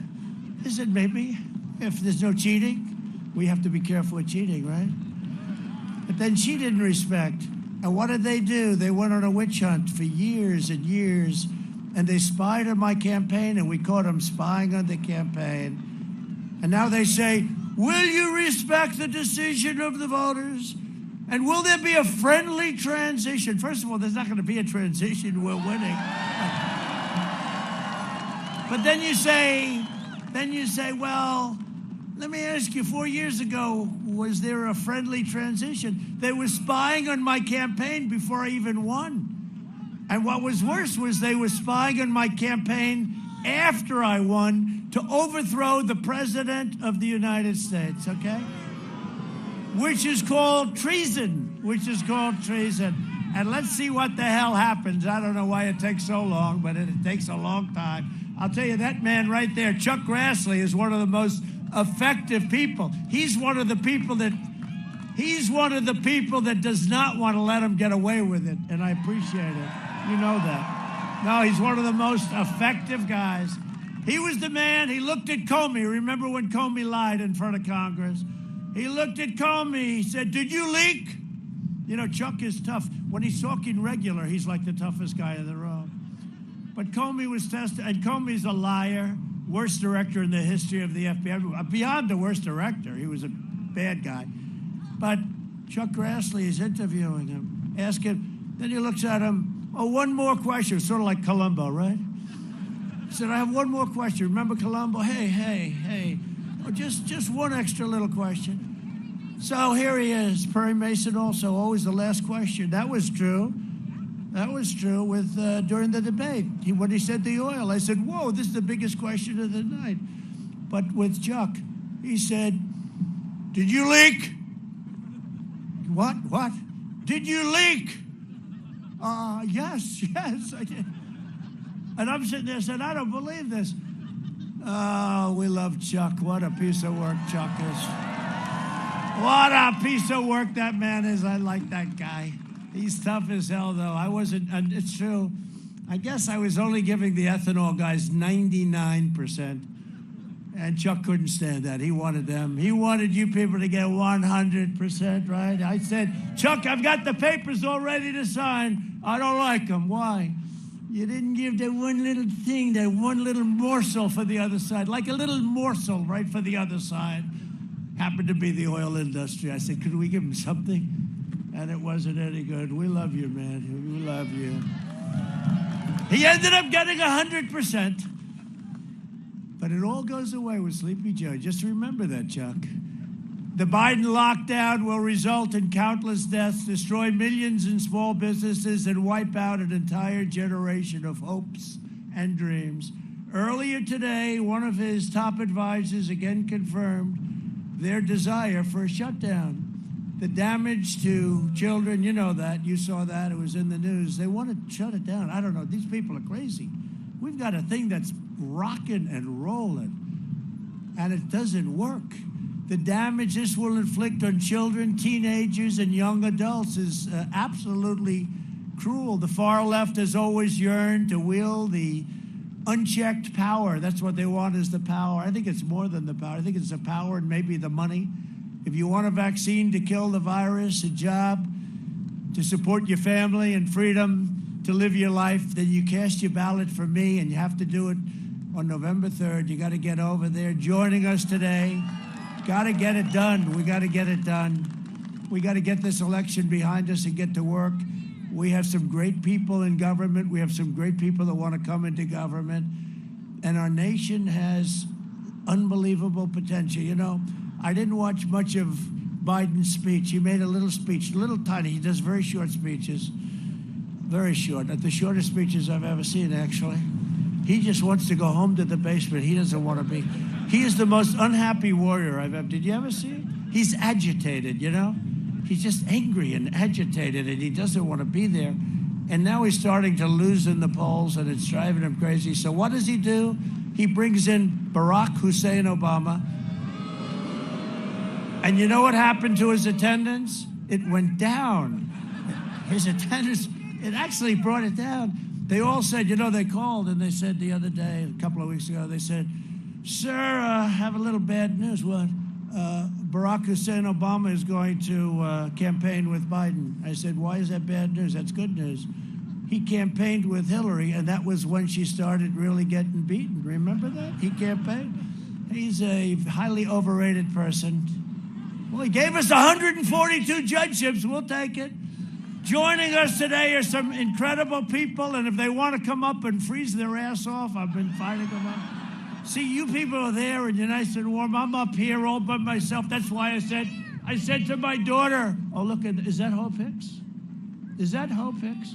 I said, maybe. If there's no cheating, we have to be careful with cheating, right? But then she didn't respect. And what did they do? They went on a witch hunt for years and years. And they spied on my campaign, and we caught them spying on the campaign. And now they say, will you respect the decision of the voters? And will there be a friendly transition? First of all, there's not going to be a transition. We're winning. But then you say, well, let me ask you, 4 years ago, was there a friendly transition? They were spying on my campaign before I even won. And what was worse was they were spying on my campaign after I won to overthrow the President of the United States, okay? Which is called treason. And let's see what the hell happens. I don't know why it takes so long, but it takes a long time. I'll tell you, that man right there, Chuck Grassley, is one of the most effective people. He's one of the people that does not want to let him get away with it, and I appreciate it. You know that. No, he's one of the most effective guys. He was the man. He looked at Comey. Remember when Comey lied in front of Congress? He looked at Comey. He said, did you leak? You know, Chuck is tough. When he's talking regular, he's like the toughest guy in the room. But Comey was tested, and Comey's a liar, worst director in the history of the FBI. Beyond the worst director, he was a bad guy. But Chuck Grassley is interviewing him, asking, then he looks at him, oh, one more question, sort of like Columbo, right? He said, I have one more question. Remember Columbo? Hey. Oh, just one extra little question. So here he is, Perry Mason also, always the last question. That was true with during the debate. When he said the oil, I said, whoa, this is the biggest question of the night. But with Chuck, he said, did you leak? What? Did you leak? Yes, I did. And I'm sitting there saying, I don't believe this. Oh, we love Chuck. What a piece of work Chuck is. What a piece of work that man is. I like that guy. He's tough as hell, though. And it's true. I guess I was only giving the ethanol guys 99%. And Chuck couldn't stand that. He wanted them. He wanted you people to get 100%, right? I said, Chuck, I've got the papers all ready to sign. I don't like them. Why? You didn't give that one little thing, that one little morsel for the other side, like a little morsel right for the other side. Happened to be the oil industry. I said, could we give him something? And it wasn't any good. We love you, man. We love you. He ended up getting 100%. But it all goes away with Sleepy Joe. Just remember that, Chuck. The Biden lockdown will result in countless deaths, destroy millions in small businesses, and wipe out an entire generation of hopes and dreams. Earlier today, one of his top advisors again confirmed their desire for a shutdown. The damage to children, you know that, you saw that, it was in the news. They want to shut it down. I don't know, these people are crazy. We've got a thing that's rocking and rolling, and it doesn't work. The damage this will inflict on children, teenagers, and young adults is absolutely cruel. The far left has always yearned to wield the unchecked power. That's what they want, is the power. I think it's more than the power. I think it's the power and maybe the money. If you want a vaccine to kill the virus, a job to support your family and freedom to live your life, then you cast your ballot for me, and you have to do it on November 3rd. You got to get over there. Joining us today, got to get it done. We got to get it done. We got to get this election behind us and get to work. We have some great people in government. We have some great people that want to come into government. And our nation has unbelievable potential. You know, I didn't watch much of Biden's speech. He made a little speech, a little tiny. He does very short speeches, very short. The shortest speeches I've ever seen, actually. He just wants to go home to the basement. He doesn't want to be. He is the most unhappy warrior I've ever. Did you ever see him? He's agitated, you know? He's just angry and agitated, and he doesn't want to be there. And now he's starting to lose in the polls, and it's driving him crazy. So what does he do? He brings in Barack Hussein Obama. And you know what happened to his attendance? It went down. His attendance, it actually brought it down. They all said, you know, they called and they said the other day, a couple of weeks ago, they said, sir, have a little bad news. What? Barack Hussein Obama is going to campaign with Biden. I said, why is that bad news? That's good news. He campaigned with Hillary, and that was when she started really getting beaten. Remember that? He campaigned. He's a highly overrated person. Well, he gave us 142 judgeships. We'll take it. Joining us today are some incredible people, and if they want to come up and freeze their ass off, I've been fighting them up. See, you people are there, and you're nice and warm. I'm up here all by myself. That's why I said to my daughter, oh, look, is that Hope Hicks? Is that Hope Hicks?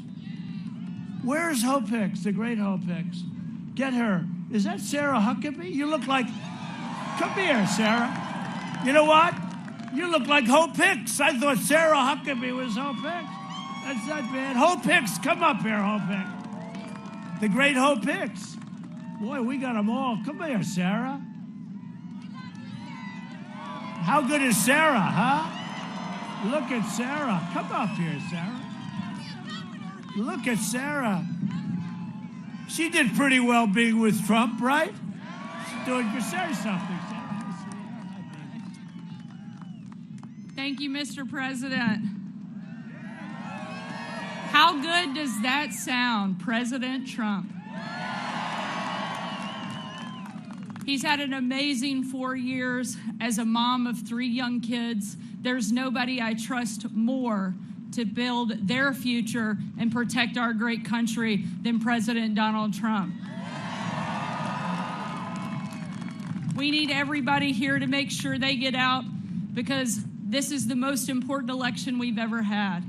Where's Hope Hicks, the great Hope Hicks? Get her. Is that Sarah Huckabee? You look like, come here, Sarah. You know what? You look like Hope Hicks. I thought Sarah Huckabee was Hope Hicks. That's not bad. Hope Hicks, come up here, Hope Hicks. The great Hope Hicks. Boy, we got them all. Come here, Sarah. How good is Sarah, huh? Look at Sarah. Come up here, Sarah. Look at Sarah. She did pretty well being with Trump, right? She's doing good. Say something, Sarah. Thank you, Mr. President. How good does that sound, President Trump? He's had an amazing 4 years as a mom of 3 young kids. There's nobody I trust more to build their future and protect our great country than President Donald Trump. We need everybody here to make sure they get out, because this is the most important election we've ever had.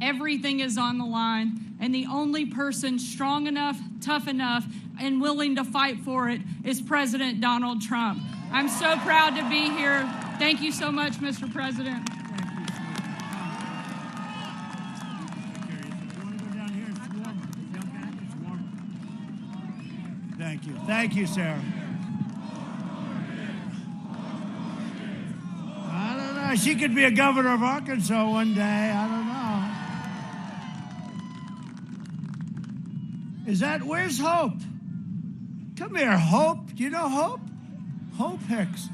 Everything is on the line, and the only person strong enough, tough enough, and willing to fight for it is President Donald Trump. I'm so proud to be here. Thank you so much, Mr. President. Thank you. Thank you, Sarah. I don't know. She could be a governor of Arkansas one day. I don't know. Where's Hope? Come here, Hope. Do you know Hope? Hope Hicks.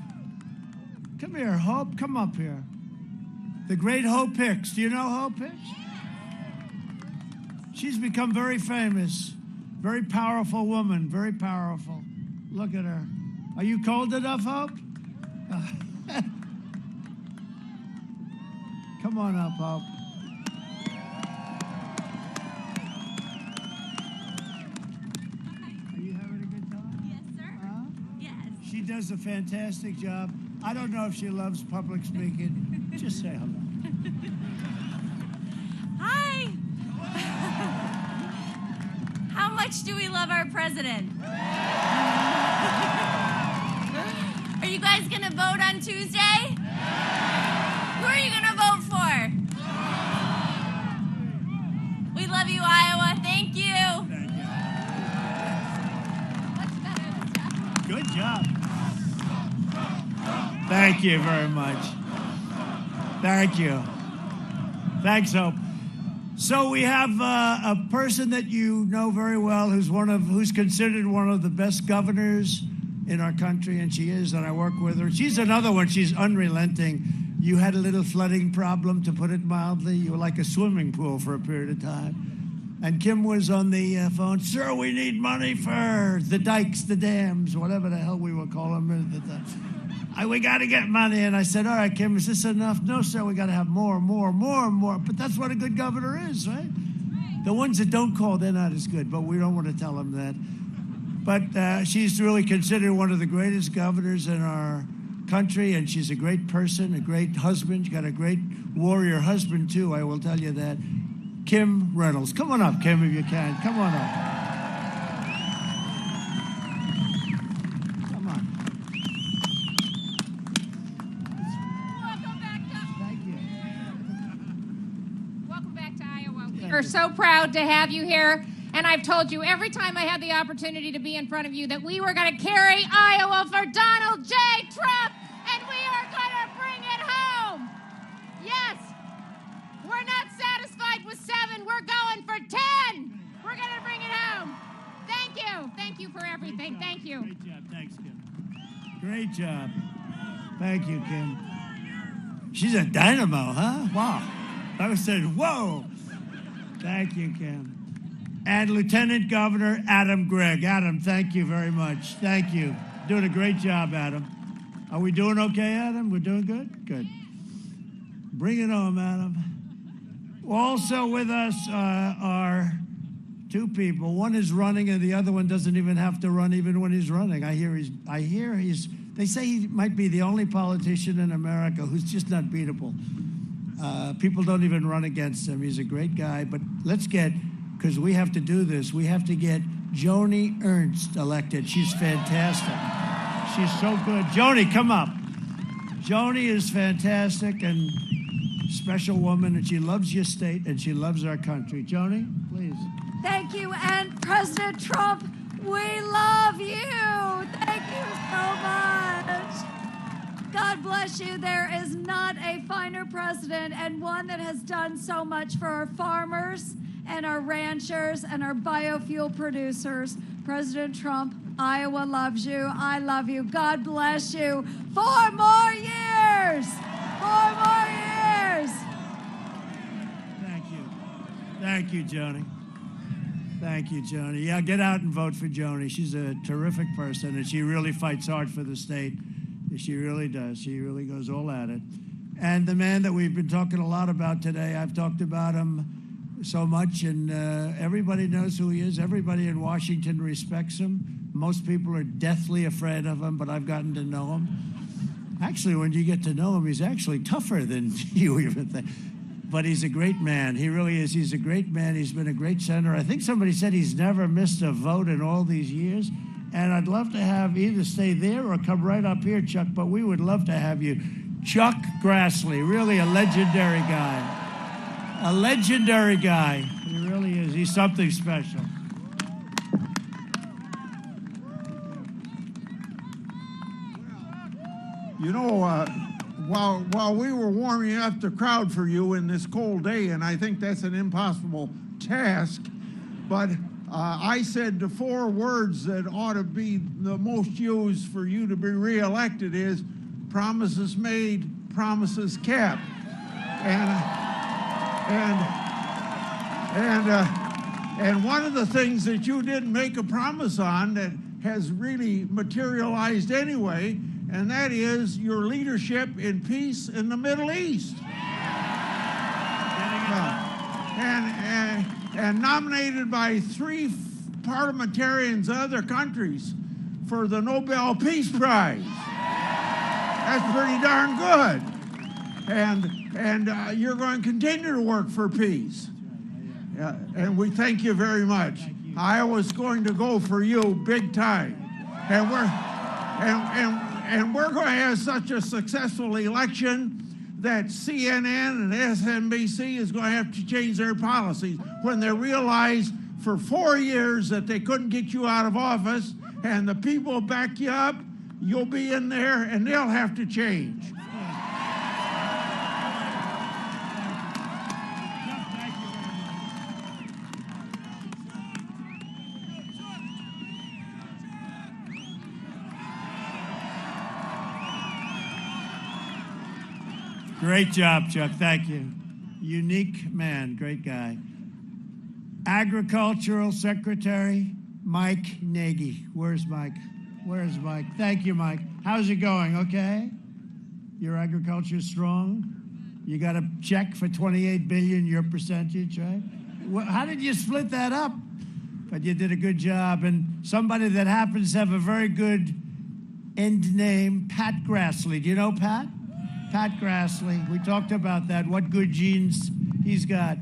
Come here, Hope. Come up here. The great Hope Hicks. Do you know Hope Hicks? She's become very famous. Very powerful woman. Very powerful. Look at her. Are you cold enough, Hope? Come on up, Hope. Are you having a good time? Yes, sir. Yes. She does a fantastic job. I don't know if she loves public speaking. Just say hello. Hi. How much do we love our president? Are you guys going to vote on Tuesday? Who are you going to vote for? We love you, Iowa. Thank you. Thank you. What's better this time? Good job. Thank you very much. Thank you. Thanks, Hope. So we have a person that you know very well who's considered one of the best governors in our country, and she is, and I work with her. She's another one. She's unrelenting. You had a little flooding problem, to put it mildly. You were like a swimming pool for a period of time. And Kim was on the phone. Sir, we need money for the dikes, the dams, whatever the hell we were calling them. We got to get money. And I said, all right, Kim, is this enough? No, sir, we got to have more. But that's what a good governor is, right? The ones that don't call, they're not as good, but we don't want to tell them that. But she's really considered one of the greatest governors in our country, and she's a great person, a great husband. She's got a great warrior husband, too, I will tell you that. Kim Reynolds. Come on up, Kim, if you can. Come on up. Come on. Welcome back to Iowa. We're so proud to have you here. And I've told you every time I had the opportunity to be in front of you that we were going to carry Iowa for Donald J. Trump, and we are going to bring it home. Yes, we're not satisfied with 7. We're going for 10. We're going to bring it home. Thank you. Thank you for everything. Thank you. Great job. Thanks, Kim. Great job. Thank you, Kim. She's a dynamo, huh? Wow. I was saying, whoa. Thank you, Kim. And Lieutenant Governor Adam Gregg. Adam, thank you very much. Thank you. Doing a great job, Adam. Are we doing okay, Adam? We're doing good? Good. Bring it home, Adam. Also with us are 2 people. One is running, and the other one doesn't even have to run even when he's running. I hear he's. They say he might be the only politician in America who's just not beatable. People don't even run against him. He's a great guy. But let's get, because we have to do this, we have to get Joni Ernst elected. She's fantastic. She's so good. Joni, come up. Joni is fantastic and special woman, and she loves your state, and she loves our country. Joni, please. Thank you, and President Trump, we love you. Thank you so much. God bless you. There is not a finer president, and one that has done so much for our farmers and our ranchers and our biofuel producers. President Trump, Iowa loves you. I love you. God bless you. 4 more years. 4 more years. Thank you. Thank you, Joni. Thank you, Joni. Yeah, get out and vote for Joni. She's a terrific person, and she really fights hard for the state. She really does. She really goes all at it. And the man that we've been talking a lot about today, I've talked about him so much, and everybody knows who he is. Everybody in Washington respects him. Most people are deathly afraid of him, but I've gotten to know him. Actually, when you get to know him, he's actually tougher than you even think. But he's a great man. He really is. He's a great man. He's been a great senator. I think somebody said he's never missed a vote in all these years. And I'd love to have either stay there or come right up here, Chuck, but we would love to have you. Chuck Grassley, really a legendary guy. A legendary guy. He really is. He's something special. You know, while we were warming up the crowd for you in this cold day, and I think that's an impossible task, but I said the 4 words that ought to be the most used for you to be reelected is promises made, promises kept. And one of the things that you didn't make a promise on that has really materialized anyway, and that is your leadership in peace in the Middle East. And nominated by 3 parliamentarians of other countries for the Nobel Peace Prize. That's pretty darn good. And you're going to continue to work for peace. And we thank you very much. Iowa's going to go for you big time. And we're going to have such a successful election that CNN and MSNBC is going to have to change their policies when they realize for 4 years that they couldn't get you out of office, and the people back you up, you'll be in there, and they'll have to change. Great job, Chuck. Thank you. Unique man. Great guy. Agricultural Secretary Mike Nagy. Where's Mike? Where's Mike? Thank you, Mike. How's it going? Okay? Your agriculture is strong? You got a check for $28 billion, your percentage, right? How did you split that up? But you did a good job. And somebody that happens to have a very good end name, Pat Grassley. Do you know Pat? Pat Grassley. We talked about that, what good genes he's got.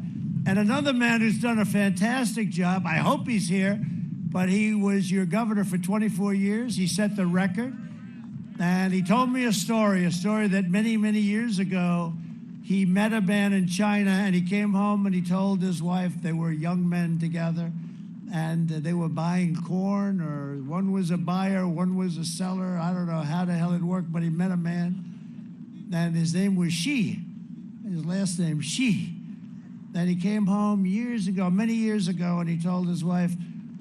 And another man who's done a fantastic job, I hope he's here, but he was your governor for 24 years. He set the record. And he told me a story that many, many years ago, he met a man in China, and he came home and he told his wife, they were young men together, and they were buying corn, or one was a buyer, one was a seller. I don't know how the hell it worked, but he met a man. And his name was Xi, his last name, Xi. And he came home years ago, many years ago, and he told his wife,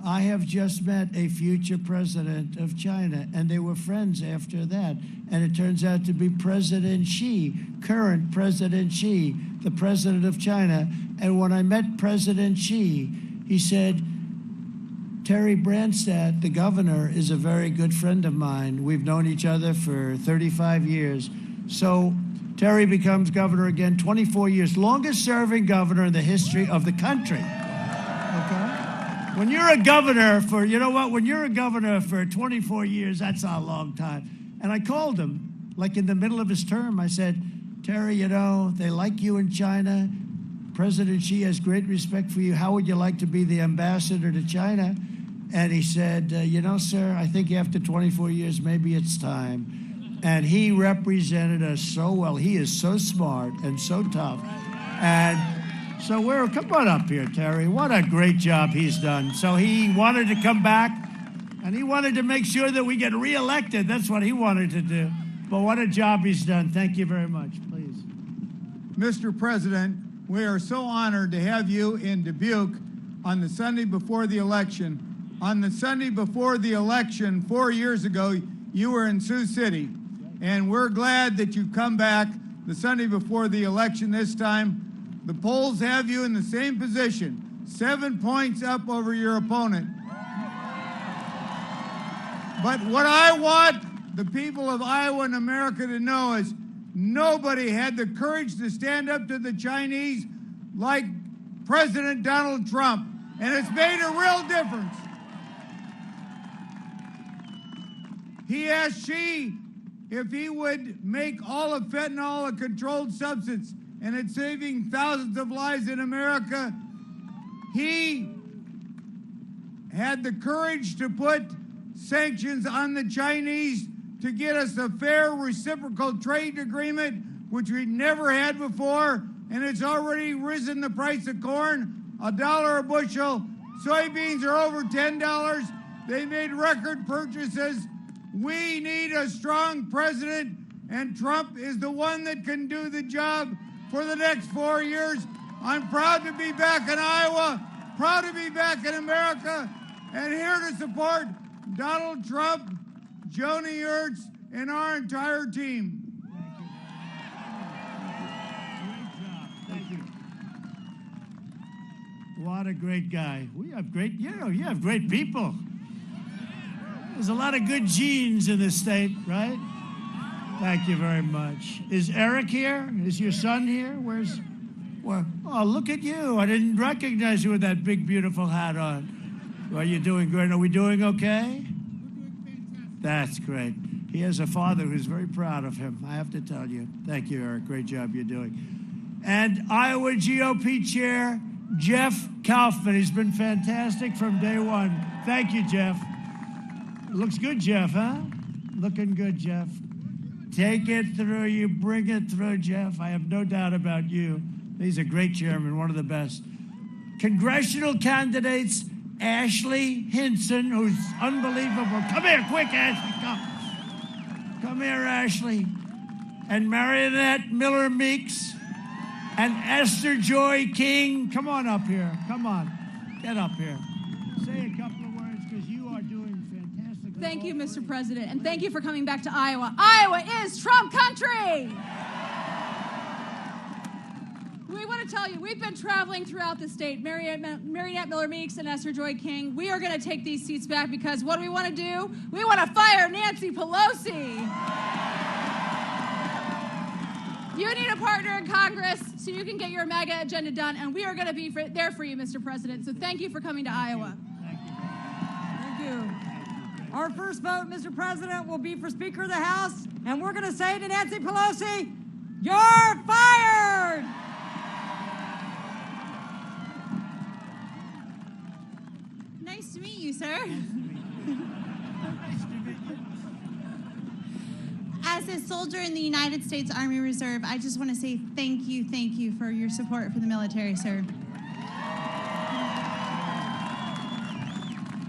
I have just met a future president of China. And they were friends after that. And it turns out to be President Xi, current President Xi, the president of China. And when I met President Xi, he said, Terry Branstad, the governor, is a very good friend of mine. We've known each other for 35 years. So Terry becomes governor again, 24 years, longest serving governor in the history of the country. Okay? When you're a governor for, you know what, when you're a governor for 24 years, that's a long time. And I called him, like in the middle of his term. I said, Terry, you know, they like you in China. President Xi has great respect for you. How would you like to be the ambassador to China? And he said, you know, sir, I think after 24 years, maybe it's time. And he represented us so well. He is so smart and so tough. And so come on up here, Terry. What a great job he's done. So he wanted to come back, and he wanted to make sure that we get reelected. That's what he wanted to do. But what a job he's done. Thank you very much, please. Mr. President, we are so honored to have you in Dubuque on the Sunday before the election. On the Sunday before the election 4 years ago, you were in Sioux City. And we're glad that you've come back the Sunday before the election this time. The polls have you in the same position, 7 points up over your opponent. But what I want the people of Iowa and America to know is nobody had the courage to stand up to the Chinese like President Donald Trump. And it's made a real difference. He asked Xi if he would make all of fentanyl a controlled substance, and it's saving thousands of lives in America. He had the courage to put sanctions on the Chinese to get us a fair reciprocal trade agreement, which we never had before, and it's already risen the price of corn $1 a bushel. Soybeans are over $10. They made record purchases. We need a strong president, and Trump is the one that can do the job for the next 4 years. I'm proud to be back in Iowa, proud to be back in America, and here to support Donald Trump, Joni Ernst, and our entire team. Thank you. What a great guy. We have great, you have great people. There's a lot of good genes in this state, right? Thank you very much. Is Eric here? Is your son here? Oh, look at you. I didn't recognize you with that big, beautiful hat on. Well, you're doing great. Are we doing okay? That's great. He has a father who's very proud of him, I have to tell you. Thank you, Eric. Great job you're doing. And Iowa GOP Chair Jeff Kaufman. He's been fantastic from day one. Thank you, Jeff. Looks good, Jeff, huh? Looking good, Jeff. Take it through. You bring it through, Jeff. I have no doubt about you. He's a great chairman, one of the best. Congressional candidates, Ashley Hinson, who's unbelievable. Come here, quick, Ashley, come. Come here, Ashley. And Marionette Miller Meeks and Esther Joy King. Come on up here. Come on. Get up here. Say a couple of words because you are doing fantastic. Thank you, Mr. President, and thank you for coming back to Iowa. Iowa is Trump country. We want to tell you, we've been traveling throughout the state. Marionette Miller Meeks and Esther Joy King, we are going to take these seats back because what do we want to do? We want to fire Nancy Pelosi. You need a partner in Congress so you can get your MAGA agenda done, and we are going to be there for you, Mr. President. So thank you for coming to Iowa. Thank you. Our first vote, Mr. President, will be for Speaker of the House, and we're going to say to Nancy Pelosi, you're fired! Nice to meet you, sir. As a soldier in the United States Army Reserve, I just want to say thank you for your support for the military, sir.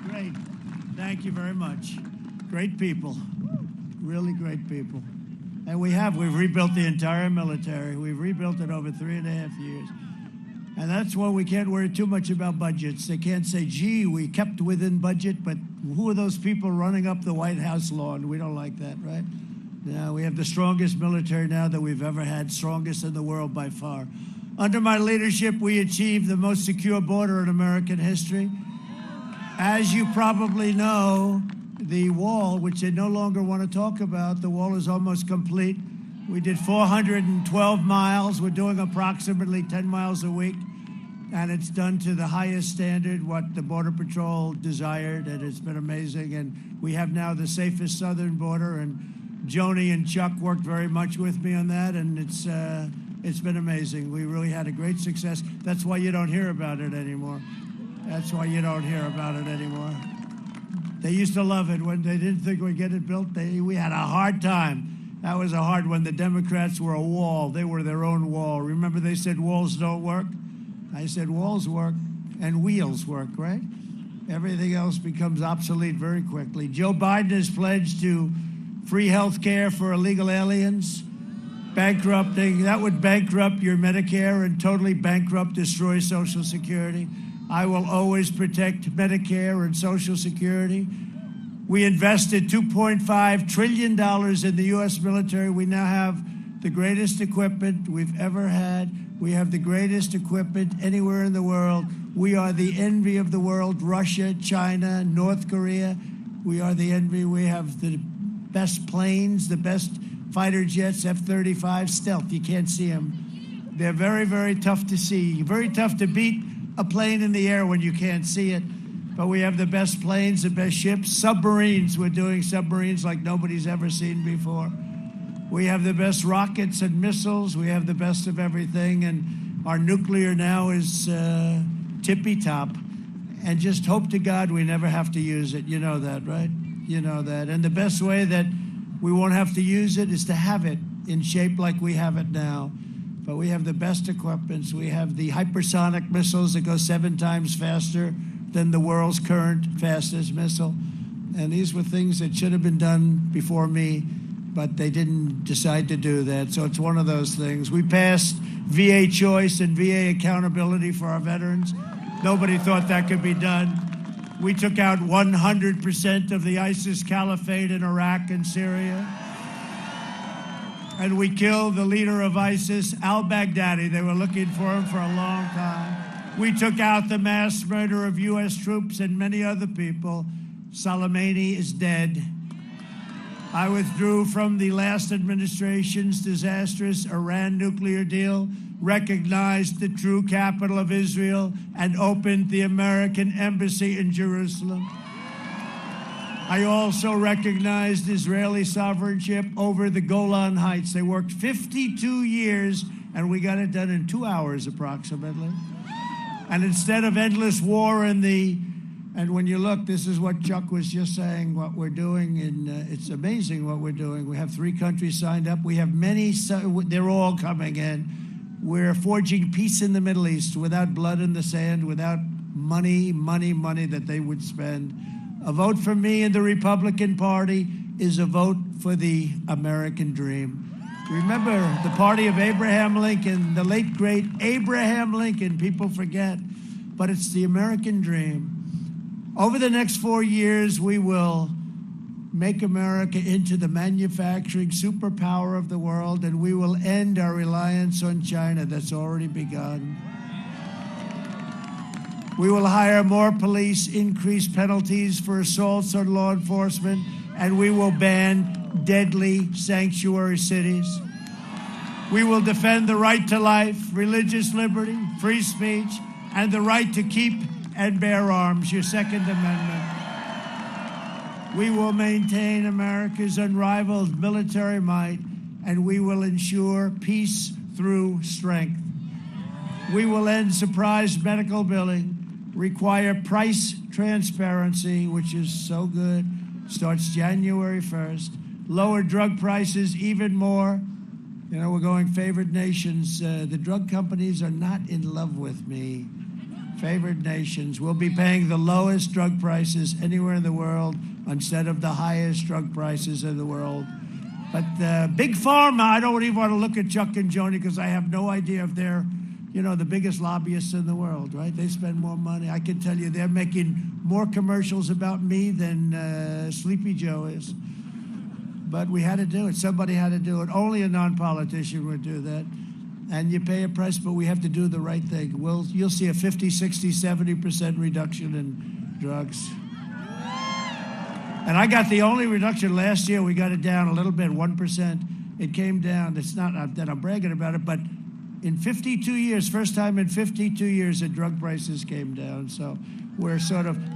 Great. Thank you very much. Great people. Really great people. And we've rebuilt the entire military. We've rebuilt it over 3.5 years. And that's why we can't worry too much about budgets. They can't say, gee, we kept within budget, but who are those people running up the White House lawn? We don't like that, right? Yeah, we have the strongest military now that we've ever had, strongest in the world by far. Under my leadership, we achieved the most secure border in American history. As you probably know, the wall, which they no longer want to talk about, the wall is almost complete. We did 412 miles. We're doing approximately 10 miles a week. And it's done to the highest standard, what the Border Patrol desired, and it's been amazing. And we have now the safest southern border, and Joni and Chuck worked very much with me on that, and it's been amazing. We really had a great success. That's why you don't hear about it anymore. That's why you don't hear about it anymore. They used to love it when they didn't think we'd get it built. We had a hard time. That was a hard one. The Democrats were a wall. They were their own wall. Remember they said walls don't work? I said walls work and wheels work, right? Everything else becomes obsolete very quickly. Joe Biden has pledged to free health care for illegal aliens, bankrupting. That would bankrupt your Medicare and totally bankrupt, destroy Social Security. I will always protect Medicare and Social Security. We invested $2.5 trillion in the U.S. military. We now have the greatest equipment we've ever had. We have the greatest equipment anywhere in the world. We are the envy of the world. Russia, China, North Korea. We are the envy. We have the best planes, the best fighter jets, F-35, stealth. You can't see them. They're very, very tough to see. Very tough to beat a plane in the air when you can't see it. But we have the best planes, the best ships. Submarines. We're doing submarines like nobody's ever seen before. We have the best rockets and missiles. We have the best of everything. And our nuclear now is tippy-top. And just hope to God we never have to use it. You know that, right? You know that. And the best way that we won't have to use it is to have it in shape like we have it now. But we have the best equipments. We have the hypersonic missiles that go 7 times faster than the world's current fastest missile. And these were things that should have been done before me, but they didn't decide to do that. So it's one of those things. We passed VA choice and VA accountability for our veterans. Nobody thought that could be done. We took out 100% of the ISIS caliphate in Iraq and Syria. And we killed the leader of ISIS, al-Baghdadi. They were looking for him for a long time. We took out the mass murder of U.S. troops and many other people. Soleimani is dead. I withdrew from the last administration's disastrous Iran nuclear deal, recognized the true capital of Israel, and opened the American embassy in Jerusalem. I also recognized Israeli sovereignty over the Golan Heights. They worked 52 years, and we got it done in 2 hours approximately. And instead of endless war and when you look, this is what Chuck was just saying, what we're doing, it's amazing what we're doing. We have 3 countries signed up. We have many, they're all coming in. We're forging peace in the Middle East without blood in the sand, without money that they would spend. A vote for me and the Republican Party is a vote for the American dream. Remember the party of Abraham Lincoln, the late, great Abraham Lincoln. People forget, but it's the American dream. Over the next 4 years, we will make America into the manufacturing superpower of the world, and we will end our reliance on China that's already begun. We will hire more police, increase penalties for assaults on law enforcement, and we will ban deadly sanctuary cities. We will defend the right to life, religious liberty, free speech, and the right to keep and bear arms, your Second Amendment. We will maintain America's unrivaled military might, and we will ensure peace through strength. We will end surprise medical billing, require price transparency, which is so good, starts January 1st, lower drug prices even more. You know, we're going favored nations. The drug companies are not in love with me. Favored nations. We'll be paying the lowest drug prices anywhere in the world instead of the highest drug prices in the world. But Big Pharma, I don't even want to look at Chuck and Joni because I have no idea if they're, you know, the biggest lobbyists in the world, right? They spend more money. I can tell you they're making more commercials about me than Sleepy Joe is. But we had to do it. Somebody had to do it. Only a non-politician would do that. And you pay a price, but we have to do the right thing. You'll see a 50, 60, 70% reduction in drugs. And I got the only reduction last year. We got it down a little bit, 1%. It came down. It's not that I'm bragging about it, but in 52 years, first time in 52 years that drug prices came down. So we're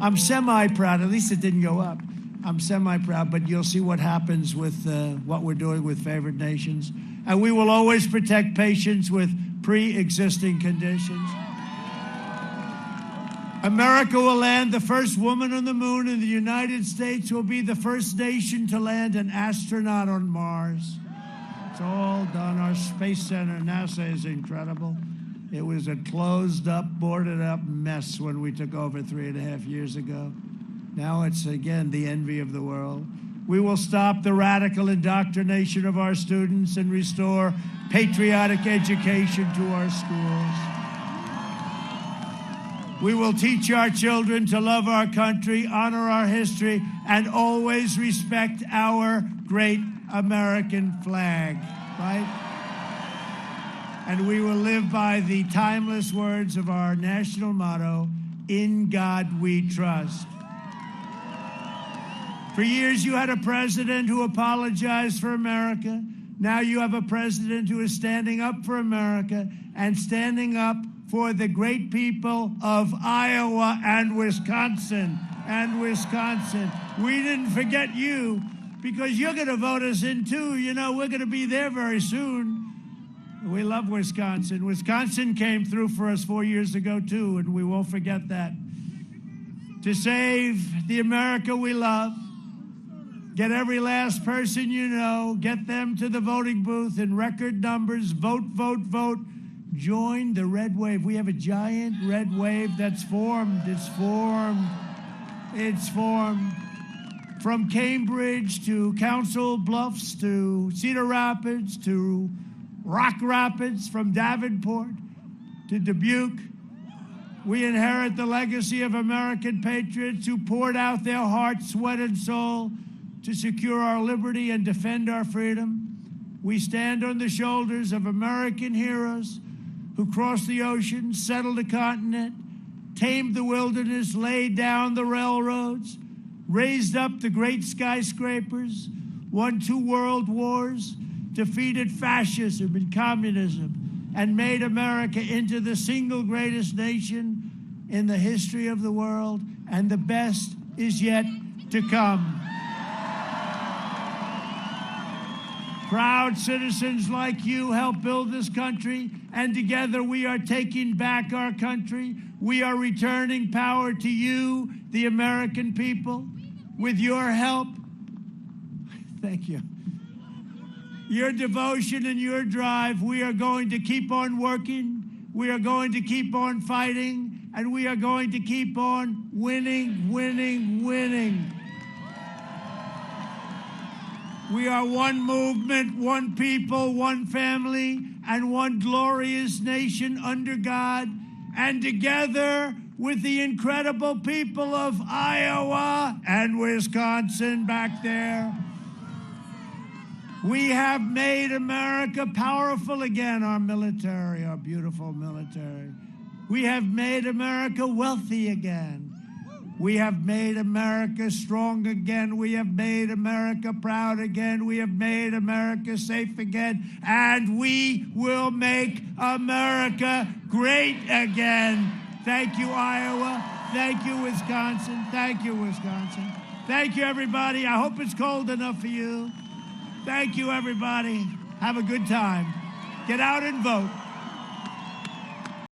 I'm semi-proud. At least it didn't go up. I'm semi-proud, but you'll see what happens with what we're doing with favored nations. And we will always protect patients with pre-existing conditions. America will land the first woman on the moon, and the United States will be the first nation to land an astronaut on Mars. It's all done. Our Space Center, NASA, is incredible. It was a closed-up, boarded-up mess when we took over 3.5 years ago. Now it's, again, the envy of the world. We will stop the radical indoctrination of our students and restore patriotic education to our schools. We will teach our children to love our country, honor our history, and always respect our great American flag, right? And we will live by the timeless words of our national motto, "In God we trust." For years, you had a president who apologized for America. Now you have a president who is standing up for America and standing up for the great people of Iowa and Wisconsin. We didn't forget you because you're going to vote us in too. You know, we're going to be there very soon. We love Wisconsin. Wisconsin came through for us 4 years ago too, and we won't forget that. To save the America we love, get every last person you know, get them to the voting booth in record numbers, vote, vote, vote. Join the red wave. We have a giant red wave that's formed. It's formed. From Cambridge to Council Bluffs to Cedar Rapids to Rock Rapids, from Davenport to Dubuque. We inherit the legacy of American patriots who poured out their heart, sweat, and soul to secure our liberty and defend our freedom. We stand on the shoulders of American heroes who crossed the ocean, settled a continent, tamed the wilderness, laid down the railroads, raised up the great skyscrapers, won 2 world wars, defeated fascism and communism, and made America into the single greatest nation in the history of the world. And the best is yet to come. Proud citizens like you help build this country, and together we are taking back our country. We are returning power to you, the American people, with your help. Thank you. Your devotion and your drive, we are going to keep on working, we are going to keep on fighting, and we are going to keep on winning, winning, winning. We are one movement, one people, one family, and one glorious nation under God. And together with the incredible people of Iowa and Wisconsin back there, we have made America powerful again, our military, our beautiful military. We have made America wealthy again. We have made America strong again. We have made America proud again. We have made America safe again. And we will make America great again. Thank you, Iowa. Thank you, Wisconsin. Thank you, Wisconsin. Thank you, everybody. I hope it's cold enough for you. Thank you, everybody. Have a good time. Get out and vote.